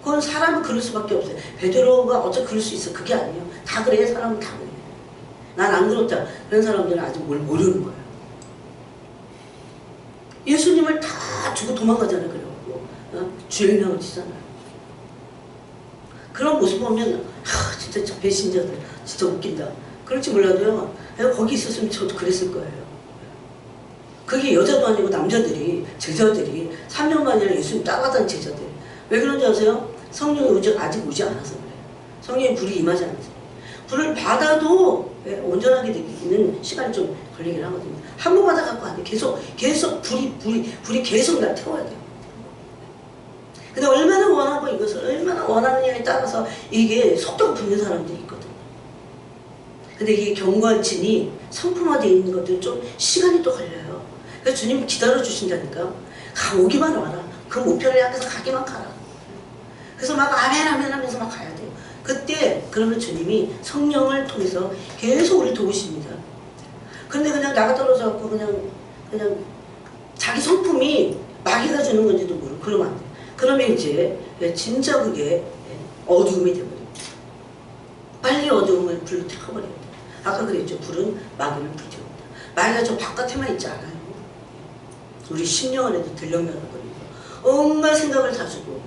그건 사람은 그럴 수밖에 없어요. 베드로가 어쩌 그럴 수 있어. 그게 아니에요. 다 그래. 사람은 다 그래. 난 안 그렇다. 그런 사람들은 아직 뭘 모르는 거예요. 예수님을 다 주고 도망가잖아요. 그래갖고 죄명을 치잖아요. 그런 모습 보면 진짜 저 배신자들 진짜 웃긴다. 그럴지 몰라도요. 거기 있었으면 저도 그랬을 거예요. 그게 여자도 아니고 남자들이 제자들이 3년 만이나 예수님 따라가던 제자들. 왜 그런지 아세요? 성령이 아직 오지 않아서 그래요. 성령의 불이 임하지 않아서. 불을 받아도 온전하게 되기는 시간이 좀 걸리긴 하거든요. 한 번 받아갖고 안 돼. 계속 불이 계속 날 태워야 돼요. 근데 얼마나 원하고 이것을 얼마나 원하느냐에 따라서 이게 속도가 붙는 사람들이 있거든요. 근데 이게 경관진이 성품화되어 있는 것들은 좀 시간이 또 걸려요. 그래서 주님 기다려 주신다니까. 오기만 와라. 그 목표를 향해서 가기만 가라. 그래서 막 아멘 아멘 하면서 막 가야 돼요. 그때 그러면 주님이 성령을 통해서 계속 우리를 도우십니다. 그런데 그냥 나가 떨어져갖고 그냥 자기 성품이 마귀가 주는 건지도 모르고 그러면 안 돼요. 그러면 이제 진짜 그게 어두움이 되버립니다. 빨리 어두움을 불로 태워버려야 돼요. 아까 그랬죠. 불은 마귀를 불태웁니다. 마귀가 저 바깥에만 있지 않아요. 우리 심령 안에도 들렁날아버리고 온갖 생각을 다 주고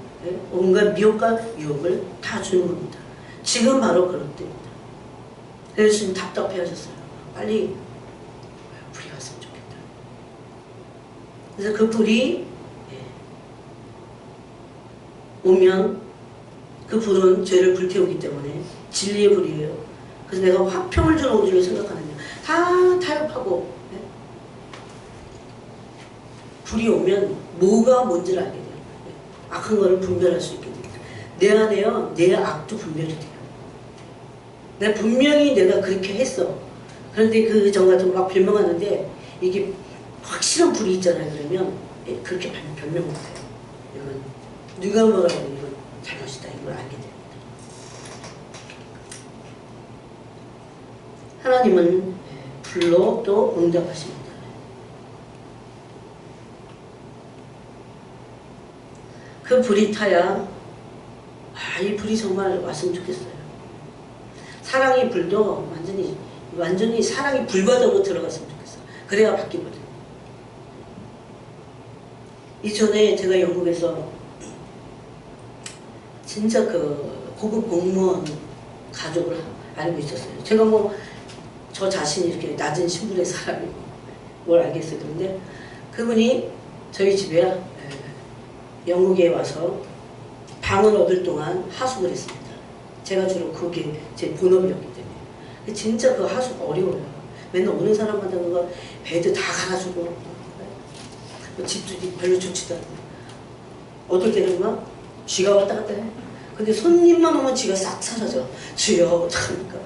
온갖 미혹과 유혹을 다 주는 겁니다. 지금 바로 그럴 때입니다. 그래서 지금 답답해 하셨어요. 빨리 불이 왔으면 좋겠다. 그래서 그 불이 오면 그 불은 죄를 불태우기 때문에 진리의 불이에요. 그래서 내가 화평을 주는 우주를 생각하느냐. 다 타협하고 불이 오면 뭐가 뭔지를 알게 돼요. 악한 거를 분별할 수 있게 됩니다. 내 안에요, 내 악도 분별이 돼요. 내가 분명히 내가 그렇게 했어. 그런데 그 정 같은 거 막 변명하는데 이게 확실한 불이 있잖아요. 그러면 그렇게 변명 못해요. 이건 누가 뭐라고 이건 잘못이다. 이걸 알게 됩니다. 하나님은 불로 또 응답하십니다. 그 불이 타야 이 불이 정말 왔으면 좋겠어요. 사랑의 불도 완전히 사랑이 불바다로 들어갔으면 좋겠어요. 그래야 바뀌거든요. 이전에 제가 영국에서 진짜 그 고급 공무원 가족을 알고 있었어요. 제가 뭐 저 자신이 이렇게 낮은 신분의 사람이고 뭘 알겠어요. 그런데 그분이 저희 집에 영국에 와서 방을 얻을 동안 하숙을 했습니다. 제가 주로 그게 제 본업이었기 때문에. 진짜 그 하숙 어려워요. 맨날 오는 사람마다 그거 베드 다 갈아주고 집도 별로 좋지도 않고 어떨 때는 막 쥐가 왔다 갔다 해. 근데 손님만 오면 쥐가 싹 사라져. 주여 어떡합니까?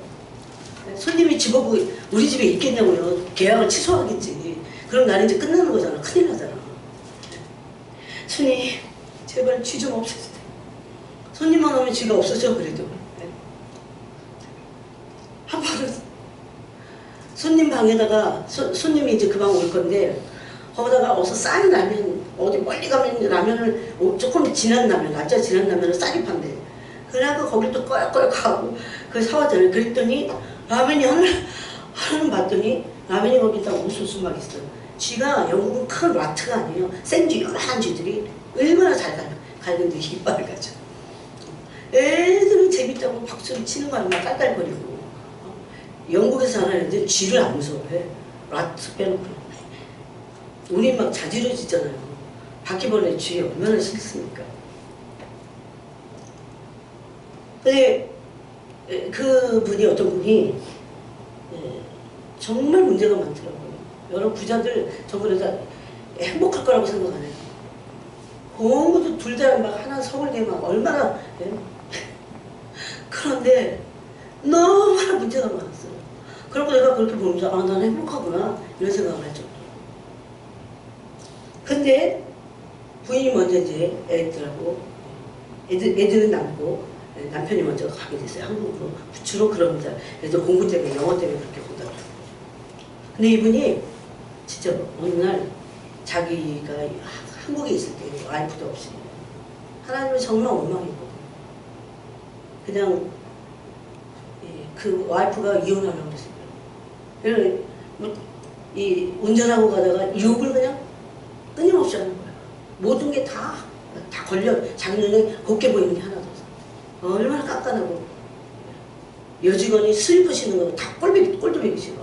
손님이 집 오고 우리 집에 있겠냐고요. 계약을 취소하겠지. 그럼 나는 이제 끝나는 거잖아. 큰일 나잖아. 손님 제발 쥐 좀 없애주세요. 손님만 오면 쥐가 없어져. 그래도 한번은 손님 방에다가 손님이 이제 그 방 올 건데 거기다가 어서 싼 라면 어디 멀리 가면 라면을 조금 진한 라면 날짜 진한 라면을 싸게 판대. 그래갖고 거기 또 꺼역꺼역 가고 그걸 사왔잖아요. 그랬더니 라면이 하나는 봤더니 라면이 거기다 우수수 막 있어. 쥐가 영국은 큰 라트가 아니에요. 생쥐 요란한 쥐들이 얼마나 잘 갈근데 이빨을 가지고 애들은 재밌다고 박수를 치는 거 아니면 깔깔거리고. 영국에서 사는 애들 쥐를 안 무서워해. 라트 빼놓고. 우리 막 자지러지잖아요. 바퀴벌레 쥐 얼마나 싫습니까? 근데 그 분이 어떤 분이 정말 문제가 많더라고요. 여러 부자들 전부 다 행복할 거라고 생각 안 해요. 공부도 둘 다 막 하나 서울대 막 얼마나 그런데 너무나 문제가 많았어요. 그리고 내가 그렇게 보면서 난 행복하구나 이런 생각을 했죠. 근데 부인이 먼저 이제 애들은 남고 남편이 먼저 가게 됐어요. 한국으로. 주로 그럽니다. 그래서 공부 때문에 영어 때문에 그렇게 오다가. 근데 이분이 진짜 어느 날 자기가 한국에 있을 때 와이프도 없이 하나님은 정말 원망이고 그냥 그 와이프가 이혼하려고 그랬어요. 그래서 이 운전하고 가다가 유혹을 그냥 끊임없이 하는 거야. 모든 게 다 걸려. 자기 눈에 곱게 보이는 게 하나도 없어. 얼마나 깐깐하고 여직원이 슬리퍼 신는 거 다 꼴도 보기 싫어.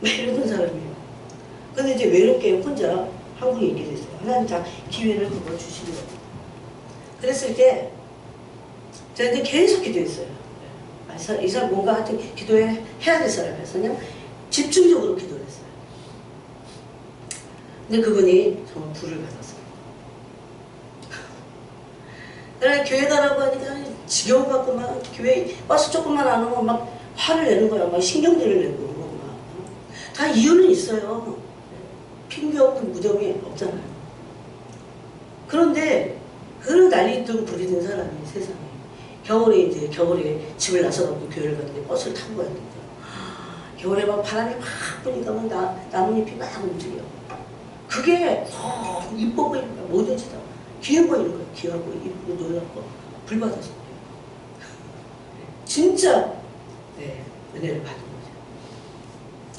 막 이러던 사람이에요. 근데 이제 외롭게 혼자 한국에 있게 됐어요. 하나님 다 기회를 그걸 주시는 거예요. 그랬을 때 제가 이제 계속 기도했어요. 이 사람 뭔가 하여튼 해야 될 사람이어서 그냥 집중적으로 기도를 했어요. 근데 그분이 정말 불을 받았어요. 그래 교회 가라고 하니까 지겨워갖고 막 교회 버스 조금만 안 오면 막 화를 내는 거야. 막 신경질을 내고 막. 다 이유는 있어요. 핑계 없는 무덤이 없잖아요. 그런데 그런 난리도 부리던 사람이 세상에 겨울에 집을 나서갖고 교회를 갔는데 버스를 타고 가야 된다. 겨울에 막 바람이 막 부니까 막 나뭇잎이 막 움직여. 그게 이뻐 보이는 거야. 뭐든지 다 귀해 보이는 거야. 귀하고 이쁘고 놀랍고 불 받아서 진짜 은혜를 받은 거죠.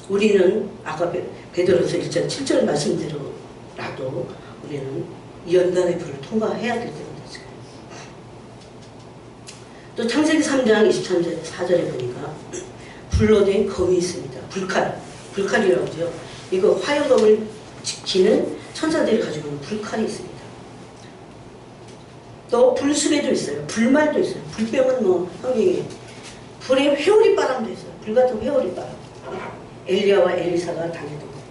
우리는 아까 베드로서 1장 7절 말씀대로라도 우리는 연단의 불을 통과해야 될 때가 되죠. 또 창세기 3장 24절에 보니까 불로 된 검이 있습니다. 불칼이라고 하죠. 이거 화요검을 지키는 천사들이 가지고 있는 불칼이 있습니다. 또 불수레도 있어요. 불말도 있어요. 불 빼면 뭐 성경에 불에 회오리 바람도 있어요. 불 같은 회오리 바람. 엘리야와 엘리사가 당했던 겁니다.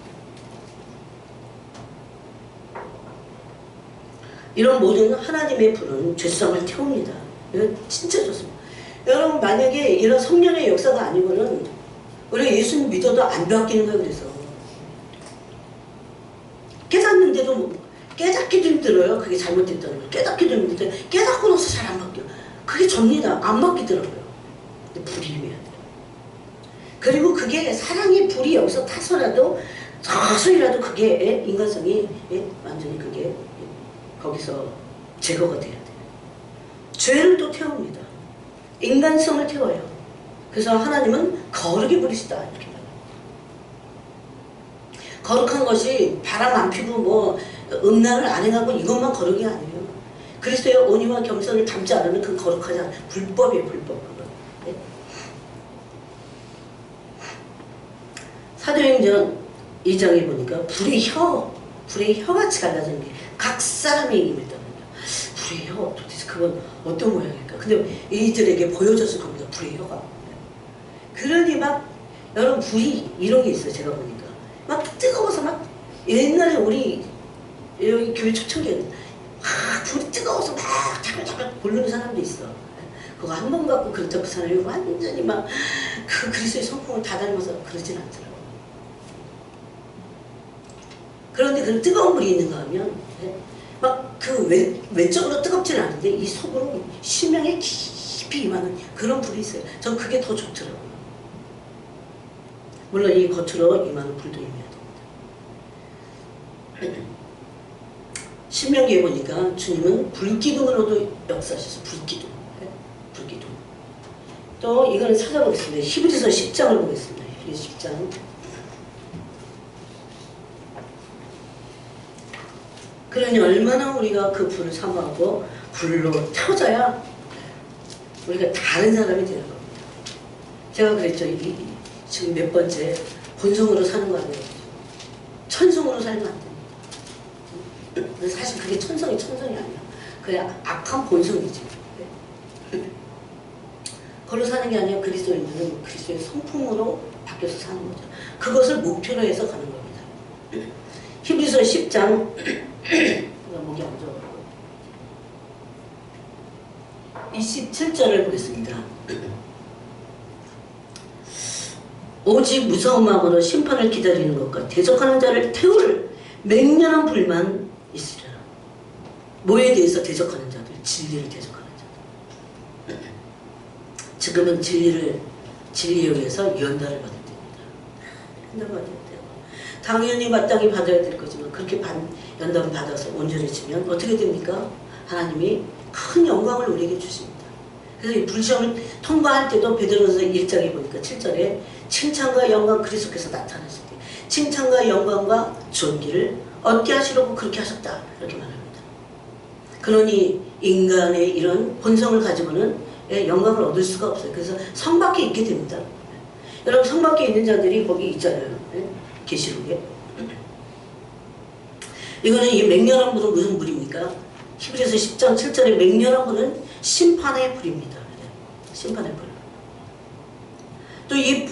이런 모든 하나님의 불은 죄성을 태웁니다. 이거 진짜 좋습니다. 여러분 만약에 이런 성령의 역사가 아니고는 우리가 예수님 믿어도 안 바뀌는 거예요. 그래서 깨닫는데도 깨닫기도 힘들어요. 그게 잘못됐다는 거. 깨닫기도 힘든데 깨닫고 나서 잘 안 바뀌어. 그게 접니다. 안 바뀌더라고요. 근데 불이 임해야 돼요. 그리고 그게 사랑의 불이 여기서 타서라도 서서히라도 그게 인간성이 완전히 그게 거기서 제거가 돼야 돼요. 죄를 또 태웁니다. 인간성을 태워요. 그래서 하나님은 거룩이 부리시다 이렇게 말해요. 거룩한 것이 바람 안 피고 뭐 음란을 안 행하고 이것만 거룩이 아니에요. 그리스도의 온유와 겸손을 담지 않으면 그 거룩하지 않아요. 불법이에요. 불법. 네? 사도행전 2장에 보니까 불의 혀같이 갈라진 게 각 사람의 입니다. 불의 혀, 도대체 그건 어떤 모양일까? 근데 이들에게 보여졌을 겁니다. 불의 혀가. 그러니 막 여러분 불이 이런 게 있어요. 제가 보니까 막 뜨거워서 막 옛날에 우리 여기 교회 초청기에는 불이 뜨거워서 막 자글자글 고르는 사람도 있어. 그거 한 번 갖고 그렇다고 그 사람이 완전히 막 그 그리스도의 성품을 다 닮아서 그러진 않더라고. 그런데 그 뜨거운 물이 있는가 하면 막 그 외적으로 뜨겁지는 않은데 이 속으로 심령에 깊이 임하는 그런 불이 있어요. 전 그게 더 좋더라고요. 물론 이 겉으로 임하는 불도 임해야 됩니다. 신명기에 보니까 주님은 불기둥으로도 역사하셔서 불기둥. 불기둥. 또 이거는 찾아보겠습니다. 히브리서 10장을 보겠습니다. 히브리서 10장. 그러니 얼마나 우리가 그 불을 사모하고 불로 태워져야 우리가 다른 사람이 되는 겁니다. 제가 그랬죠. 지금 몇 번째 본성으로 사는 거 아니에요. 천성으로 살면 안 됩니다. 사실 그게 천성이 아니야. 그냥 악한 본성이지. 그걸로 사는 게 아니라 그리스도인들은 그리스도의 성품으로 바뀌어서 사는 거죠. 그것을 목표로 해서 가는 겁니다. 히브리서 10장 목이 안 좋아. 27절을 보겠습니다. 오직 무서운 마음으로 심판을 기다리는 것과 대적하는 자를 태울 맹렬한 불만 있으리라. 뭐에 대해서 대적하는 자들? 진리를 대적하는 자들. 지금은 진리에 의해서 연단을 받을 때입니다. 연단을 받을 때. 당연히 마땅히 받아야 될 거지만 그렇게 연단 받아서 온전해지면 어떻게 됩니까? 하나님이 큰 영광을 우리에게 주십니다. 그래서 이 불시험을 통과할 때도 베드로전서 1장에 보니까 7절에 칭찬과 영광 그리스도께서 나타났을 때 칭찬과 영광과 존귀를 얻게 하시려고 그렇게 하셨다 이렇게 말합니다. 그러니 인간의 이런 본성을 가지고는 영광을 얻을 수가 없어요. 그래서 성 밖에 있게 됩니다. 여러분 성 밖에 있는 자들이 거기 있잖아요. 계시록에. 이거는 이 맹렬한 불은 무슨 불입니까? 히브리서 10장 7절에 맹렬한 불은 심판의 불입니다. 심판의 불. 또 이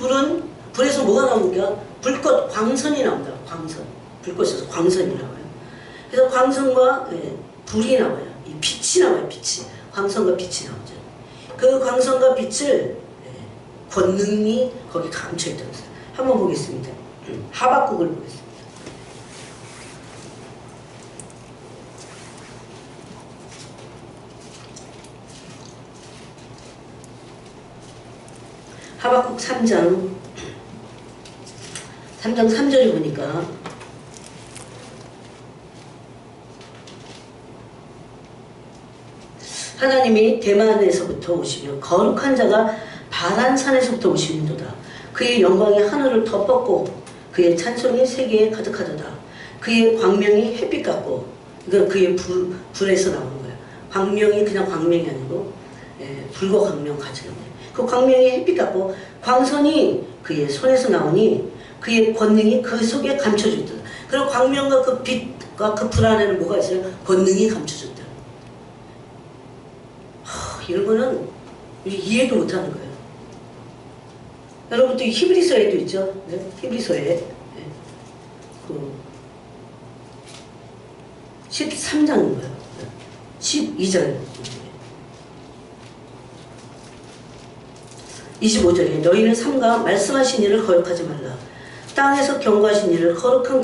불에서 뭐가 나옵니까? 불꽃, 광선이 나옵니다. 광선. 불꽃에서 광선이 나와요. 그래서 광선과 불이 나와요. 이 빛이 나와요. 빛이. 광선과 빛이 나오죠. 그 광선과 빛을 권능이 거기 감춰있다고 했어요. 한번 보겠습니다. 하박국을 보겠습니다. 하박국 3장 3절에 보니까 하나님이 대만에서부터 오시며 거룩한 자가 바란산에서부터 오시는도다. 그의 영광이 하늘을 덮었고 그의 찬송이 세계에 가득하도다. 그의 광명이 햇빛 같고 이건 그의 불에서 나오는 거예요. 광명이 그냥 광명이 아니고 불과 광명 같이 나오는 거예요. 그 광명이 햇빛 같고 광선이 그의 손에서 나오니 그의 권능이 그 속에 감춰졌다. 그리고 광명과 그 빛과 그 불 안에는 뭐가 있어요? 권능이 감춰졌다. 이런 거는 이해도 못하는 거예요. 여러분 또 히브리서에도 있죠. 네? 히브리서에 그 13장인 거예요. 12절 25절에 너희는 삼가 말씀하신 일을 거역하지 말라. 땅에서 경고하신 일을 거역한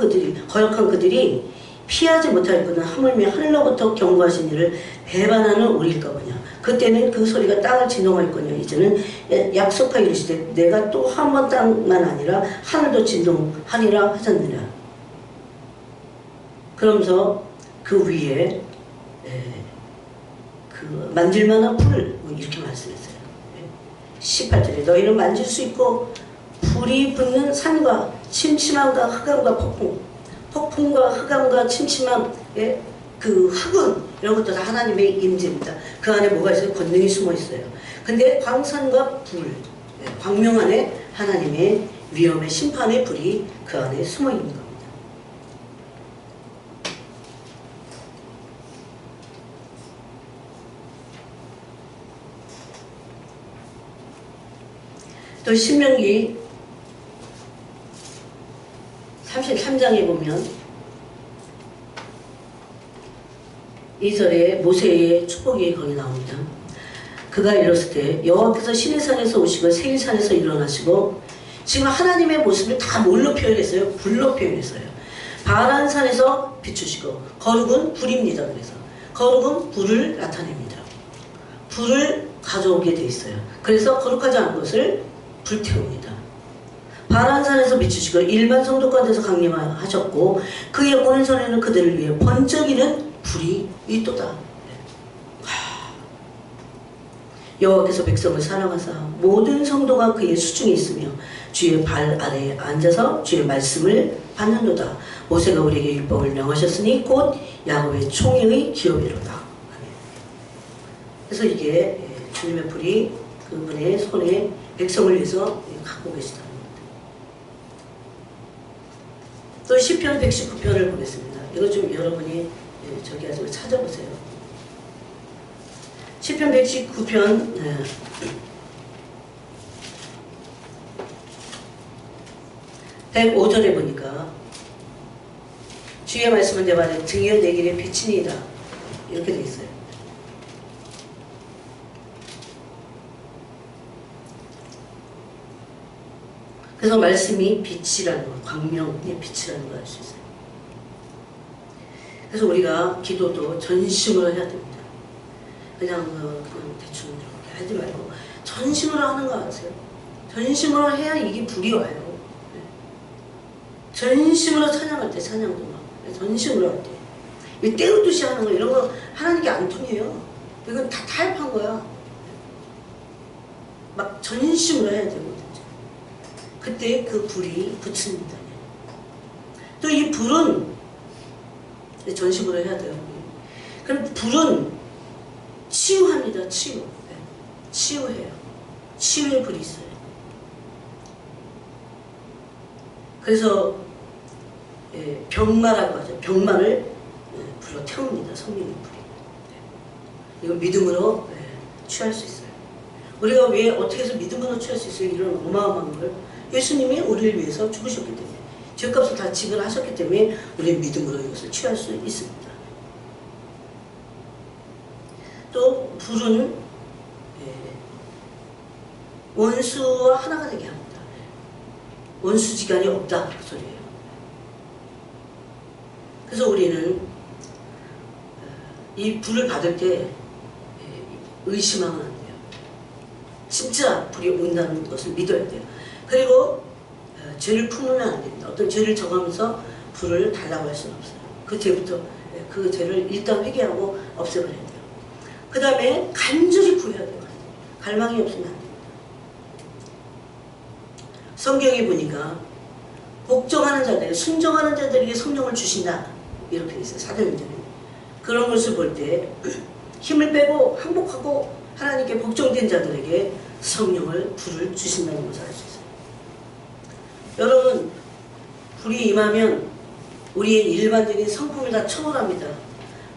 그들이 피하지 못하였거든 하물며 하늘로부터 경고하신 일을 배반하는 우리일까 보냐. 그때는 그 소리가 땅을 진동하였거니와 이제는 약속하여 이르시되 내가 또 한 번 땅만 아니라 하늘도 진동하리라 하셨느냐. 그러면서 그 위에 그 만질만한 불을 이렇게 말씀했어요. 18절에 너희는 만질 수 있고 불이 붙는 산과 침침함과 흑암과 폭풍과 흑암과 침침함, 그 흑운 이런 것도 다 하나님의 임재입니다. 그 안에 뭐가 있어요? 권능이 숨어 있어요. 근데 광산과 불, 광명 안에 하나님의 위험의 심판의 불이 그 안에 숨어 있는 겁니다. 또 신명기 33장에 보면 2절에 모세의 축복이 거기 나옵니다. 그가 이뤘을 때 여호와께서 시내산에서 오시고 세일산에서 일어나시고, 지금 하나님의 모습을 다 뭘로 표현했어요? 불로 표현했어요. 바란산에서 비추시고 거룩은 불입니다. 그래서 거룩은 불을 나타냅니다. 불을 가져오게 돼 있어요. 그래서 거룩하지 않은 것을 불태웁니다. 바란산에서 비추시고 일반 성도관에서 강림하셨고 그의 오는 전에는 그들을 위해 번쩍이는 불이 있도다. 여호와께서 백성을 사랑하사 모든 성도가 그의 수중에 있으며 주의 발 아래에 앉아서 주의 말씀을 받는도다. 모세가 우리에게 율법을 명하셨으니 곧 야곱의 총회의 기업이로다. 그래서 이게 주님의 불이 그분의 손에 백성을 위해서 갖고 계시다. 또 시편 119편을 보겠습니다. 이거 좀 여러분이 저기 가지고 찾아보세요. 시편 119편 105절에 보니까 주의 말씀은 내 발에 등이여 내 길에 빛이니이다. 이렇게 되어 있어요. 그래서 말씀이 빛이라는 거, 광명의 빛이라는 걸 알 수 있어요. 그래서 우리가 기도도 전심으로 해야 됩니다. 그냥 대충 이렇게 하지 말고 전심으로 하는 거 아세요? 전심으로 해야 이게 불이 와요. 전심으로 찬양할 때 찬양도 막 전심으로 할 때 이 때우듯이 하는 거 이런 거 하나님께 안 통해요. 이건 다 타협한 거야. 막 전심으로 해야 되거든요. 그때 그 불이 붙습니다. 또 이 불은 전심으로 해야 돼요. 그럼 불은 치유합니다. 치유. 치유해요. 치유의 불이 있어요. 그래서 병마라고 하죠. 병마를 불로 태웁니다. 성령의 불이. 이거 믿음으로 취할 수 있어요. 우리가 왜 어떻게 해서 믿음으로 취할 수 있어요? 이런 어마어마한 걸. 예수님이 우리를 위해서 죽으셨기 때문에, 죄값을 다 지불하셨기 때문에 우리는 믿음으로 이것을 취할 수 있습니다. 또 불은 원수와 하나가 되게 합니다. 원수지간이 없다 그 소리예요. 그래서 우리는 이 불을 받을 때 의심하면 안 돼요. 진짜 불이 온다는 것을 믿어야 돼요. 그리고 죄를 품으면 안 됩니다. 어떤 죄를 정하면서 불을 달라고 할 수는 없어요. 그 죄부터 그 죄를 일단 회개하고 없애버려야 돼요. 그 다음에 간절히 구해야 돼요. 갈망이 없으면 안 됩니다. 성경에 보니까 복종하는 자들, 순종하는 자들에게 성령을 주신다 이렇게 돼 있어요. 사도행전에. 그런 것을 볼 때 힘을 빼고 항복하고 하나님께 복종된 자들에게 성령을 불을 주신다는 것을 알 수 있어요. 여러분, 불이 임하면 우리의 일반적인 성품을 다 초월합니다.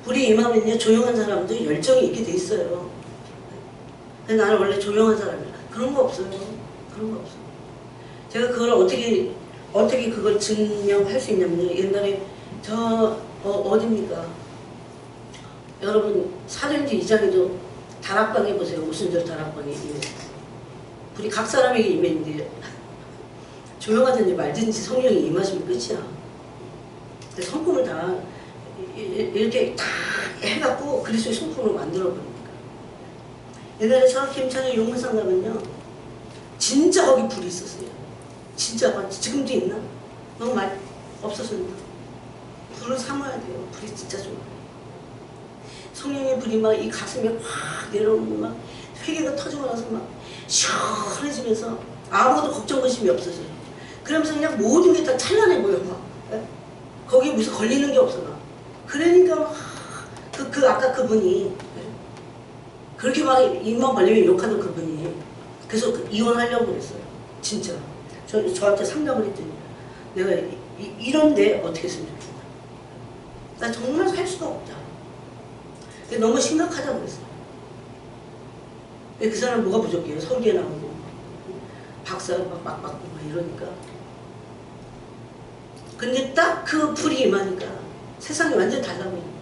불이 임하면요, 조용한 사람도 열정이 있게 돼 있어요. 근데 나는 원래 조용한 사람이야. 그런 거 없어요. 그런 거 없어요. 제가 그걸 어떻게 그걸 증명할 수 있냐면요. 옛날에 어딥니까? 여러분, 사도행전 2장에도 다락방에 보세요. 오순절 다락방에 불이 각 사람에게 임했는데 조용하든지 말든지 성령이 임하시면 끝이야. 성품을 다 이렇게 다 해갖고 그리스도의 성품을 만들어버립니다. 옛날에 저 김천의 용문상 가면요, 진짜 거기 불이 있었어요. 진짜 지금도 있나? 너무 많이 없었습니다. 불을 삼아야 돼요. 불이 진짜 좋아요. 성령의 불이 막 이 가슴에 확 내려오면 막 회개가 터지고 나서 막 시원해지면서 아무것도 걱정 의심이 없어져요. 그러면서 그냥 모든 게 다 찬란해 보여 막. 거기에 무슨 걸리는 게 없어 막. 그러니까 막 아까 그분이 그렇게 막 입만 벌리면 욕하는 그분이 그래서 이혼하려고 그랬어요. 진짜. 저한테 상담을 했더니 내가 이런데 어떻게 했으면 좋겠나. 나 정말 살 수가 없다. 너무 심각하다고 그랬어요. 그 사람 뭐가 부족해요? 설계 나오고 박사 막 받고 막 이러니까. 근데 딱 그 불이 임하니까 세상이 완전 달라 보이는 거야.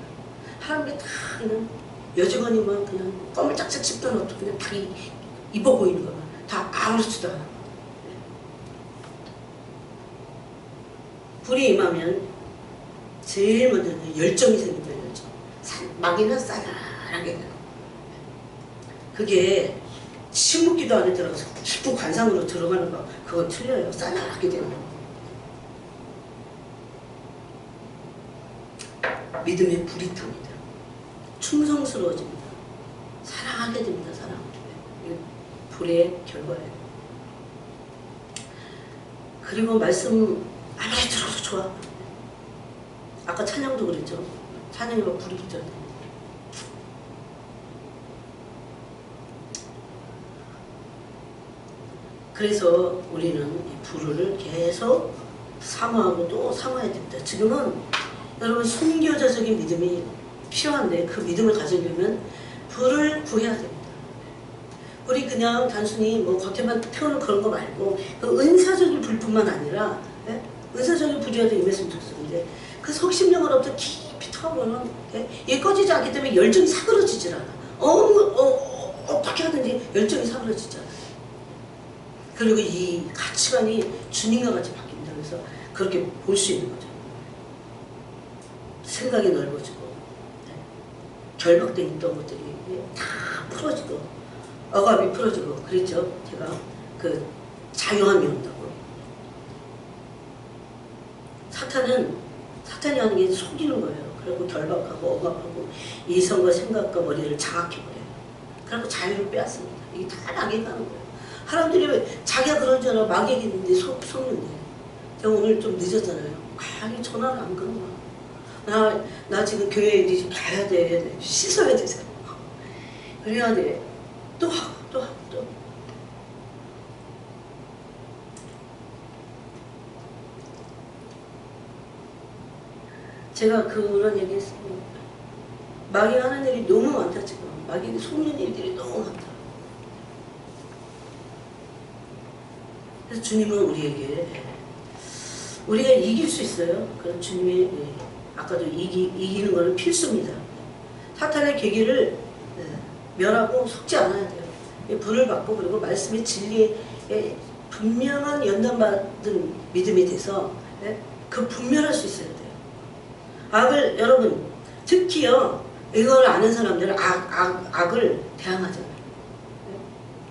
사람들이 다 그냥 여직원이면 그냥 껌을 짝짝 씹어놓고 그냥 다 입어 보이는 거야. 다 아무렇지도 않아. 불이 임하면 제일 먼저 열정이 생긴다. 열정. 마귀는 싸늘하게 되고 그게 침묵기도 안에 들어가서 깊은 관상으로 들어가는 거 그건 틀려요. 싸늘하게 되는 거. 믿음의 불이 탑니다. 충성스러워집니다. 사랑하게 됩니다. 사랑. 불의 결과예요. 그리고 말씀 아무리 들어도 좋아. 아까 찬양도 그랬죠. 찬양이 막 불이 붙잖아요. 그래서 우리는 이 불을 계속 사모하고 또 사모해야 됩니다. 지금은 여러분 순교자적인 믿음이 필요한데 그 믿음을 가지려면 불을 구해야 됩니다. 우리 그냥 단순히 뭐 겉에만 태우는 그런 거 말고 그 은사적인 불뿐만 아니라 은사적인 불이라도 임했으면 좋겠는데 그 속심령으로부터 깊이 타오르는 얘 꺼지지 않기 때문에 열정이 사그러지질 않아. 어떻게 하든지 열정이 사그러지지 않아. 그리고 이 가치관이 주님과 같이 바뀝니다. 그래서 그렇게 볼 수 있는 거죠. 생각이 넓어지고 결박된 있던 것들이 다 풀어지고 억압이 풀어지고 그랬죠. 제가 그 자유함이 온다고. 사탄이 하는 게 속이는 거예요. 그리고 결박하고 억압하고 이성과 생각과 머리를 장악해버려요. 그리고 자유를 빼앗습니다. 이게 다 마귀가 하는 거예요. 사람들이 왜 자기가 그런 줄 알아 마귀에게 있는데 속는데. 제가 오늘 좀 늦었잖아요. 아니 전화를 안 끊어. 나 지금 교회에 이제 가야 돼. 씻어야 되잖아. 그래야 돼. 또 하고. 제가 그런 얘기 했어요. 마귀가 하는 일이 너무 많다 지금. 마귀가 속는 일들이 너무 많다. 그래서 주님은 우리가 이길 수 있어요. 그럼 주님의 아까도 이기는 것은 필수입니다. 사탄의 계기를 멸하고 속지 않아야 돼요. 불을 받고 그리고 말씀의 진리에 분명한 연단받은 믿음이 돼서 그 분별할 수 있어야 돼요. 악을 여러분 특히요 이걸 아는 사람들은 악을 대항하잖아요.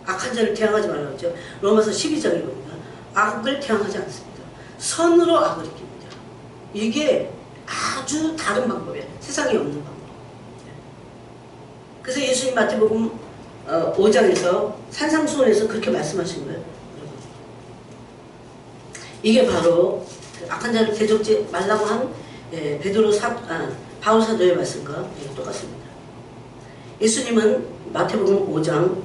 악한 자를 대항하지 말라고 했죠. 로마서 12장에 보니까 악을 대항하지 않습니다. 선으로 악을 이깁니다. 이게 아주 다른 방법이에요. 세상에 없는 방법. 그래서 예수님 마태복음 5장에서 산상수훈에서 그렇게 말씀하신 거예요. 이게 바로 악한 자를 대적지 말라고 한 바울 사도의 말씀과 똑같습니다. 예수님은 마태복음 5장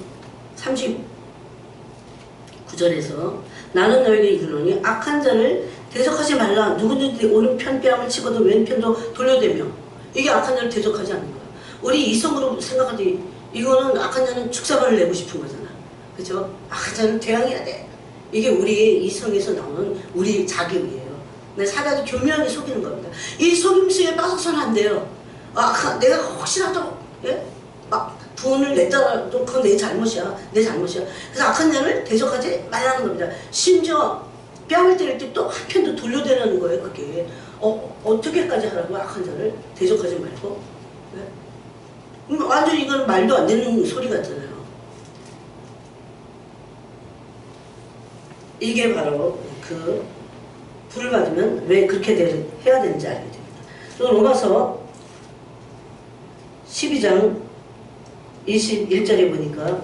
39절에서 나는 너에게 이르노니 악한 자를 대적하지 말라. 누구든지 오른편 뺨을 치거든 왼편도 돌려대며. 이게 악한 자를 대적하지 않는 거야. 우리 이성으로 생각하지 이거는 악한 자는 축사발을 내고 싶은 거잖아. 그죠? 악한 자는 대항해야 돼. 이게 우리의 이성에서 나오는 우리 자격이에요. 사단이 교묘하게 속이는 겁니다. 이 속임수에 빠져서는 안 돼요. 내가 혹시라도 막 분을 냈다가도 그건 내 잘못이야. 내 잘못이야. 그래서 악한 자를 대적하지 말라는 겁니다. 심지어 뺨을 때릴 때 또 한편도 돌려대라는 거예요. 그게 어떻게까지 하라고 악한 자를 대적하지 말고. 네? 완전히 이건 말도 안 되는 소리 같잖아요. 이게 바로 그 불을 받으면 왜 그렇게 해야 되는지 알게 됩니다. 또 로마서 12장 21절에 보니까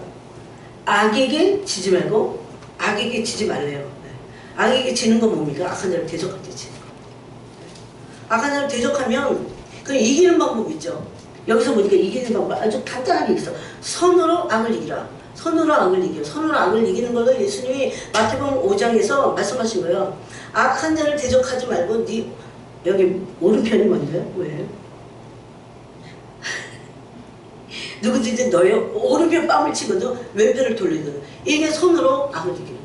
악에게 지지 말고 악에게 지지 말래요. 네. 악에게 지는 건 뭡니까? 악한 자를 대적할 때 지는 거. 악한 자를 대적하면 그 이기는 방법이 있죠. 여기서 보니까 이기는 방법 아주 간단하게 있어. 선으로 악을 이기라. 선으로 악을 이겨. 선으로 악을 이기는 걸로 예수님이 마태복음 5장에서 말씀하신 거예요. 악한 자를 대적하지 말고 네 여기 오른편이 뭔데? 왜? 누구든지 이제 너의 오른편 뺨을 치거든 왼편을 돌리거든. 이게 선으로 악을 이기는 거야.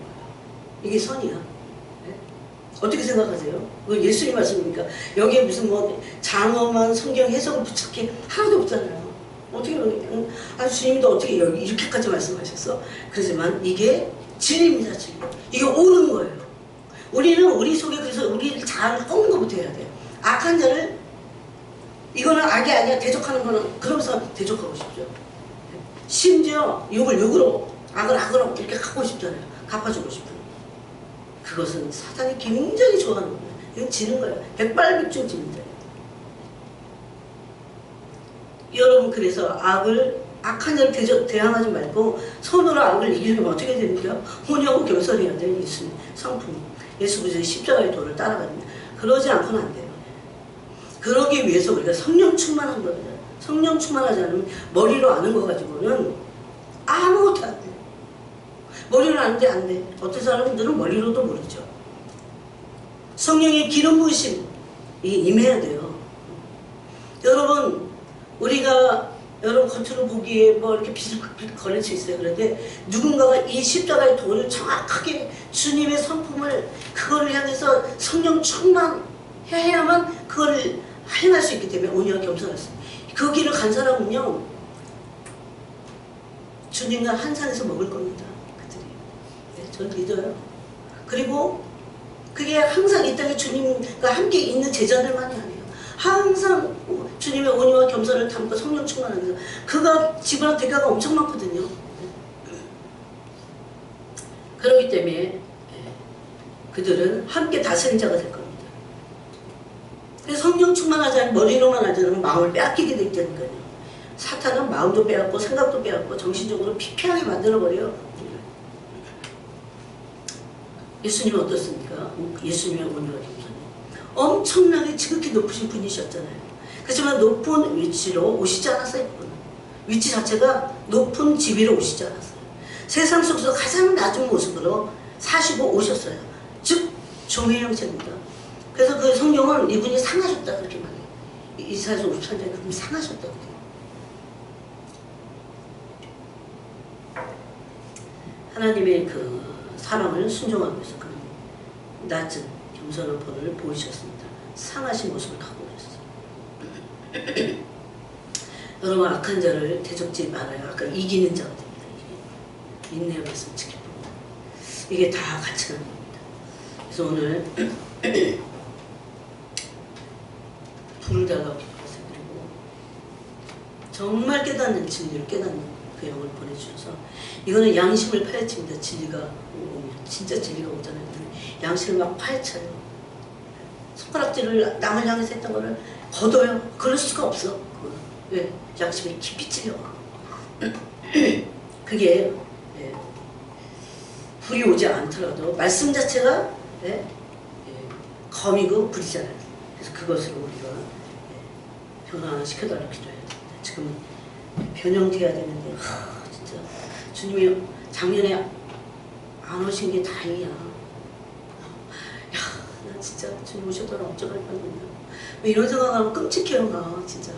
이게 선이야. 네? 어떻게 생각하세요? 그 예수님 말씀입니까? 여기에 무슨 뭐 장엄한 성경 해석을 붙잡기 하나도 없잖아요. 어떻게 주님도 어떻게 여기 이렇게까지 말씀하셨어? 그렇지만 이게 진리입니다. 진리. 이게 옳은 거예요. 우리는 우리 속에 그래서 우리를 잘 꺾는 것부터 해야 돼요. 악한 자를 이거는 악이 아니야 대적하는 거는 그러면서 대적하고 싶죠. 심지어 욕을 욕으로 악을 악으로 이렇게 갚고 싶잖아요. 갚아주고 싶은 그것은 사단이 굉장히 좋아하는 거예요. 이건 지는 거예요. 백발백중 지는 거예요. 여러분 그래서 악한 자를 대항하지 말고 선으로 악을 이기려면 어떻게 됩니까? 혼혈하고 겸손해야 돼요. 예수님 성품 예수 그리스도의 십자가의 도를 따라갑니다. 그러지 않고는 안 돼요. 그러기 위해서 우리가 성령 충만한 겁니다. 성령 충만하지 않으면 머리로 아는 거 가지고는 아무것도 안 돼요. 머리로 아는데 안 돼. 어떤 사람들은 머리로도 모르죠. 성령의 기름 부으심이 임해야 돼요. 여러분 여러분 겉으로 보기에 뭐 이렇게 비슬비슬 걸려져 있어요. 그런데 누군가가 이 십자가의 도를 정확하게 주님의 성품을 그거를 향해서 성령 충만해야만 그거를 행할 수 있기 때문에 온유와 겸손할 수 있어요. 그 길을 간 사람은요 주님과 한 산에서 먹을 겁니다. 그들이. 네, 저는 믿어요. 그리고 그게 항상 이 땅에 주님과 함께 있는 제자들만이 아니에요. 항상 주님의 온유와 겸손을 담고 성령 충만하면서 그가 지불한 대가가 엄청 많거든요. 그렇기 때문에 그들은 함께 다스린 자가 될 겁니다. 그래서 성령 충만하지 않으면 머리로만 하지 않으면 마음을 빼앗기게 되는 거예요. 사탄은 마음도 빼앗고 생각도 빼앗고 정신적으로 피폐하게 만들어버려요. 예수님은 어떻습니까? 예수님의 온유와 겸손. 엄청나게 지극히 높으신 분이셨잖아요. 그렇지만 높은 위치로 오시지 않았어요. 위치 자체가 높은 지위로 오시지 않았어요. 세상 속에서 가장 낮은 모습으로 사시고 오셨어요. 즉 종의 형체입니다. 그래서 그 성경은 이분이 상하셨다 그렇게 말해요. 이사야서 53장에 그분이 상하셨다 그래요. 하나님의 그 사랑을 순종하기 위해서 그런 낮은 겸손한 본을 보이셨습니다. 상하신 모습을 갖고 계셨어요. 여러분 악한 자를 대적지 말아요. 아까 이기는 자가 됩니다. 인내의 말씀 지킬 겁니다. 이게 다 같이 가는 겁니다. 그래서 오늘 불을 달라고 기도하세요. 그리고 정말 깨닫는 진리를 깨닫는 그 영을 보내주셔서 이거는 양심을 파헤칩니다. 진리가 오면 진짜 진리가 오잖아요. 양심을 막 파헤쳐요. 손가락질을 남을 향해서 했던 거를 걷어요. 그럴 수가 없어. 왜? 양심이 깊이 찔려. 그게 불이 오지 않더라도 말씀 자체가 검이고 불이잖아요. 그래서 그것으로 우리가 변화시켜달라고 기도해야 됩니다. 지금 변형돼야 되는데 진짜 주님이 작년에 안 오신 게 다행이야. 나 진짜 주님 오셨더라 어쩌갈 뻔했냐. 이런 생각하면 끔찍해요. 나 진짜.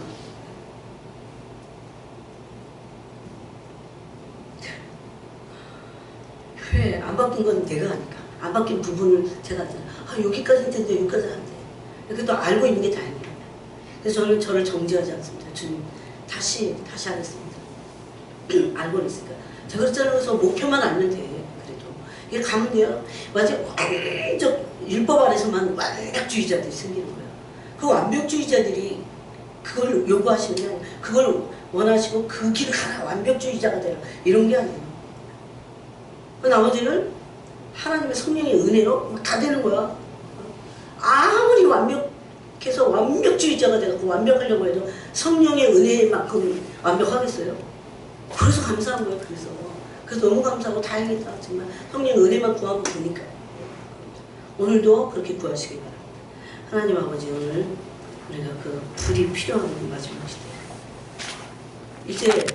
왜 안 바뀐 건 내가 하니까. 안 바뀐 부분을 제가 하잖아요. 여기까지는 되는데 여기까지는 안 돼. 그래도 알고 있는 게 다행이에요. 그래서 저는 저를 정죄하지 않습니다. 주님 다시 하겠습니다. 알고는 있으니까. 자, 그렇잖아요. 그래서 목표만 알면 돼. 그래도. 이게 가면 돼요. 완전 율법 아래서만 완벽주의자들이 생기는 거예요. 그 완벽주의자들이 그걸 요구하시는 게 아니에요. 그걸 원하시고 그 길을 가라. 완벽주의자가 되라. 이런 게 아니에요. 그 나머지는 하나님의 성령의 은혜로 다 되는 거야. 아무리 완벽해서 완벽주의자가 돼갖고 완벽하려고 해도 성령의 은혜만큼 완벽하겠어요? 그래서 감사한 거예요. 그래서 너무 감사하고 다행이다. 정말 성령의 은혜만 구하고 보니까 오늘도 그렇게 구하시기 바랍니다. 하나님 아버지, 오늘 우리가 그 불이 필요한 마지막 시대. 이제